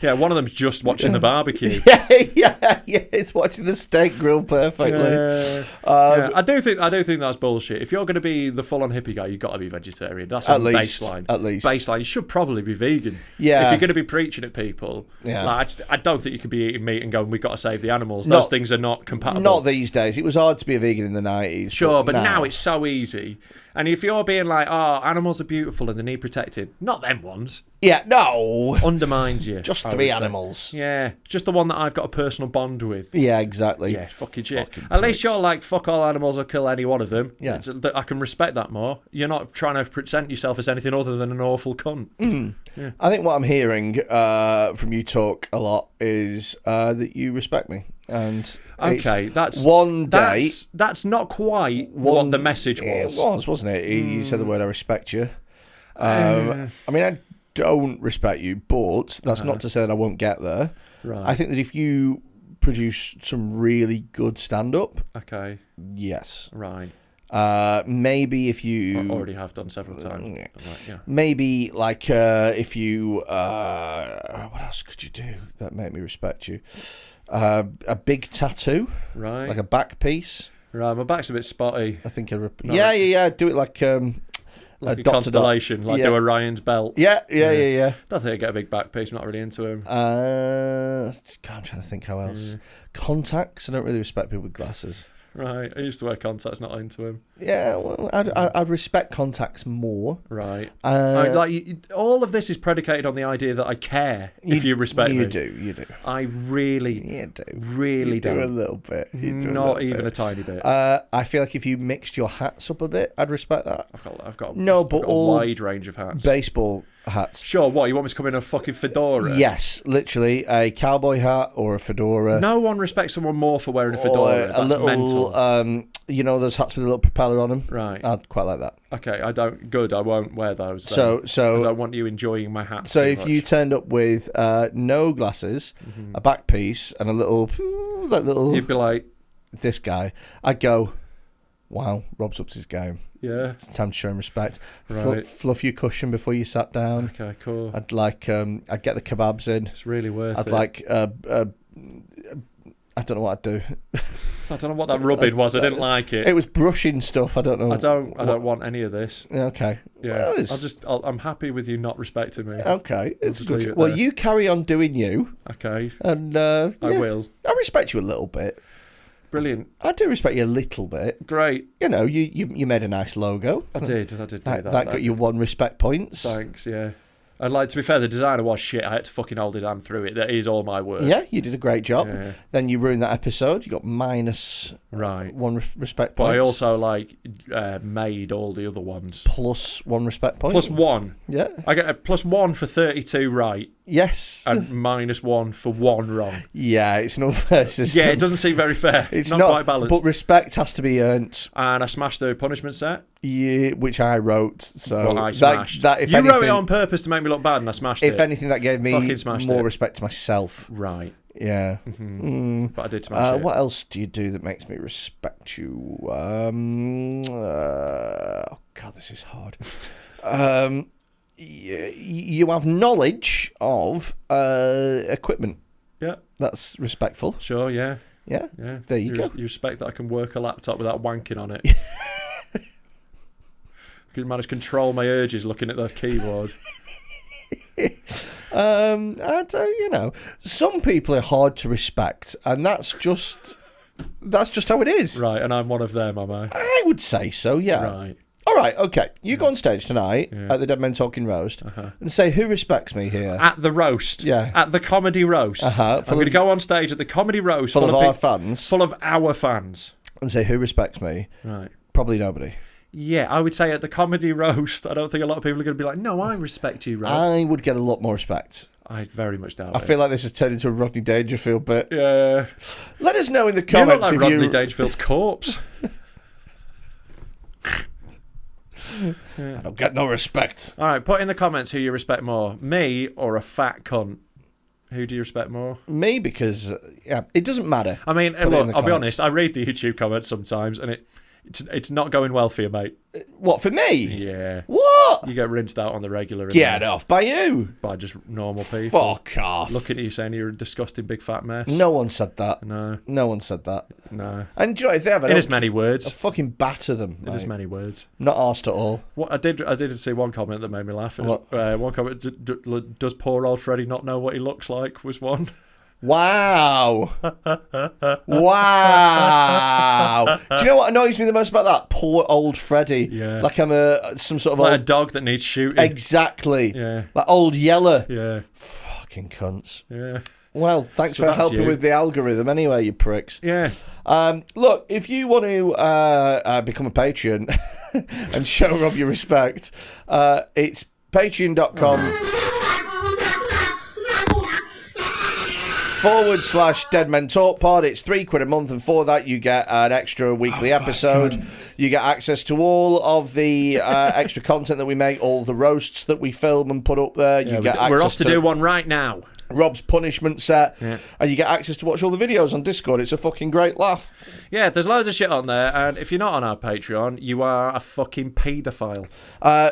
Yeah, one of them's just watching the barbecue. yeah, it's watching the steak grill perfectly. Yeah, I do think that's bullshit. If you're going to be the full-on hippie guy, you've got to be vegetarian. That's a baseline. At least baseline. You should probably be vegan. Yeah. If you're going to be preaching at people, like, I don't think you could be eating meat and going, "We've got to save the animals." Those things are not compatible. Not these days. It was hard to be a vegan in the 90s. Sure, but now it's so easy. And if you're being like, "Oh, animals are beautiful and they need protecting," not them ones. Yeah, no. Undermines you. Just to be animals. Yeah, just the one that I've got a personal bond with. Yeah, exactly. Yeah, fucking shit. At least you're like, fuck all animals, I'll kill any one of them. Yeah. I can respect that more. You're not trying to present yourself as anything other than an awful cunt. Yeah. I think what I'm hearing from you talk a lot is that you respect me. And okay, that's one day. That's not quite what the message was. It was, wasn't it? You said the word "I respect you." I mean, I don't respect you, but that's not to say that I won't get there. Right. I think that if you produce some really good stand-up, okay, yes, right. Maybe if you I already have done several times. Yeah. Right, yeah. Maybe like if you what else could you do that make me respect you? A big tattoo, right? Like a back piece. Right, my back's a bit spotty. I think yeah. Do it like a constellation, like do Orion's belt. Yeah. Don't think I get a big back piece. I'm not really into him. God, I'm trying to think how else. Contacts. I don't really respect people with glasses. Right, I used to wear contacts, not into him. Yeah, well, I respect contacts more. Right. All of this is predicated on the idea that I care if you respect me. You do. I really do a little bit. Not even a tiny bit. I feel like if you mixed your hats up a bit, I'd respect that. I've got a wide range of hats. Baseball hats. Sure, what? You want me to come in a fucking fedora? Yes, literally a cowboy hat or a fedora. No one respects someone more for wearing a fedora. That's mental. You know those hats with a little propeller on them? Right. I'd quite like that. Okay, I won't wear those So then. I don't want you enjoying my hat. So if you turned up with no glasses, a back piece, and a little, you'd be like, this guy. I'd go, wow, Rob's upped his game. Yeah. Time to show him respect. Right. Fluff your cushion before you sat down. Okay, cool. I'd like, I'd get the kebabs in. It's really worth it. I'd like, I don't know what I'd do. I don't know what that rubbing was. I didn't like it. It was brushing stuff. I don't know. I don't want any of this. Okay. Yeah. I'm happy with you not respecting me. Okay. It's good. Well, you carry on doing you. Okay. And I will. I respect you a little bit. Brilliant. I do respect you a little bit. Great. You know, you made a nice logo. I did do that. That got you 1 respect points. Thanks. Yeah. I'd like to be fair, the designer was shit. I had to fucking hold his hand through it. That is all my work. Yeah, you did a great job. Yeah. Then you ruined that episode. You got minus right 1 respect point. But I also made all the other ones. Plus 1 respect point. Plus 1. Yeah. I get a plus 1 for 32 right. Yes. And minus 1 for 1 wrong. Yeah, it's an unfair system. Yeah, it doesn't seem very fair. It's not quite balanced. But respect has to be earned. And I smashed the punishment set. Yeah, which I wrote. So well, I smashed. If you anything, wrote it on purpose to make me look bad, and I smashed it. If anything, that gave me more respect to myself. Right. Yeah. But I did smash it. What else do you do that makes me respect you? Oh God, this is hard. You have knowledge of equipment. Yeah. That's respectful. Sure, yeah. Yeah. Yeah. There you go. You respect that I can work a laptop without wanking on it. I can manage to control my urges looking at the keyboard. Some people are hard to respect, and that's just how it is. Right, and I'm one of them, am I? I would say so, yeah. Right. All right, okay. You go on stage tonight at the Dead Men Talking Roast and say, who respects me here? At the roast. Yeah. At the comedy roast. I'm going to go on stage at the comedy roast. Full of our fans. Full of our fans. And say, who respects me? Right. Probably nobody. Yeah, I would say at the comedy roast, I don't think a lot of people are going to be like, no, I respect you, Rob. I would get a lot more respect. I very much doubt I feel like this has turned into a Rodney Dangerfield bit. Yeah. Let us know in the You comments look like if Rodney Dangerfield's corpse. I don't get no respect. All right, put in the comments who you respect more, me or a fat cunt. Who do you respect more? Me, because it doesn't matter. I mean, Put look, I'll be honest. I read the YouTube comments sometimes, and it's not going well for you, mate. What, for me? Yeah. What? You get rinsed out on the regular. Get off. By you? By just normal people. Fuck off. Looking at you saying you're a disgusting big fat mess. No one said that. No. No one said that. No. And do you know, if they have In as many words. I'll fucking batter them. In as many words. Not arsed at all. What I did see one comment that made me laugh. What? One comment, does poor old Freddy not know what he looks like, was one. Wow. Wow. Do you know what annoys me the most about that? Poor old Freddy. Yeah. Like I'm some sort of like old... a dog that needs shooting. Exactly. Yeah. Like old Yeller. Yeah. Fucking cunts. Yeah. Well, thanks So for that's helping you. with the algorithm anyway, you pricks. Yeah. Look, if you want to become a patron and show Rob your respect, it's patreon.com/Dead Men Talk Pod. It's £3 a month, and for that you get an extra weekly episode. You get access to all of the extra content that we make, all the roasts that we film and put up there. You get access we're off to do one right now. Rob's punishment set, and you get access to watch all the videos on Discord. It's a fucking great laugh. Yeah, there's loads of shit on there, and if you're not on our Patreon, you are a fucking paedophile.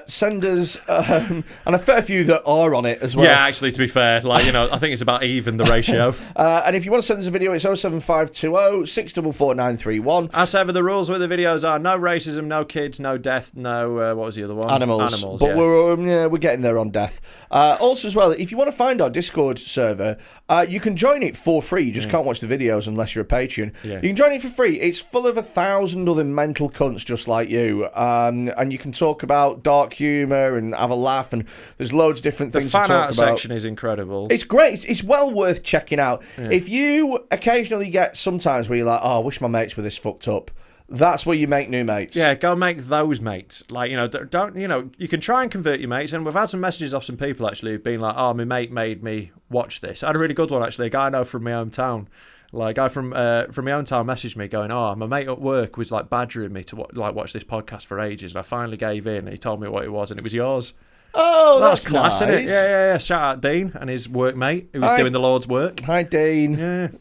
Send us, and a fair few that are on it as well. Yeah, actually, to be fair, I think it's about even, the ratio. And if you want to send us a video, it's 07520 644 931. As ever, the rules with the videos are no racism, no kids, no death, no, what was the other one? Animals. But yeah. we're getting there on death. Also, as well, if you want to find our Discord server, you can join it for free. You just can't watch the videos unless you're a Patreon. Yeah. You can join it for free. It's full of 1,000 other mental cunts just like you. And you can talk about dark humour and have a laugh, and there's loads of different things to talk about. The fan art section is incredible. It's great. It's well worth checking out. Yeah. If you occasionally get sometimes where you're like, oh, I wish my mates were this fucked up, that's where you make new mates. Yeah, go make those mates. You can try and convert your mates, and we've had some messages off some people actually who've been like, oh, my mate made me watch this. I had a really good one actually, a guy I know from my hometown. Like, a guy from my hometown messaged me going, oh, my mate at work was like badgering me to watch this podcast for ages, and I finally gave in, and he told me what it was, and it was yours. Oh, that's class, nice. Isn't it? Yeah. Shout out Dean and his workmate who was doing the Lord's work. Hi, Dean.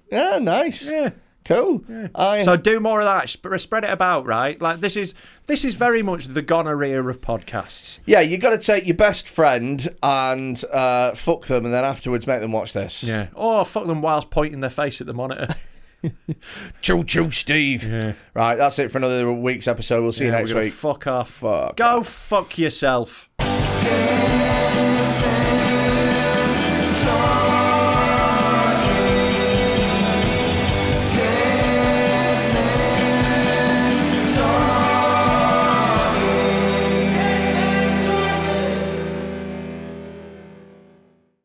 Yeah, nice. Yeah. Cool. Yeah. So do more of that. Spread it about, right? Like this is very much the gonorrhea of podcasts. Yeah, you got to take your best friend and fuck them, and then afterwards make them watch this. Yeah. Or fuck them whilst pointing their face at the monitor. Choo, Steve. Yeah. Right, that's it for another week's episode. We'll see you next week. Fuck off. Fuck. Go fuck yourself.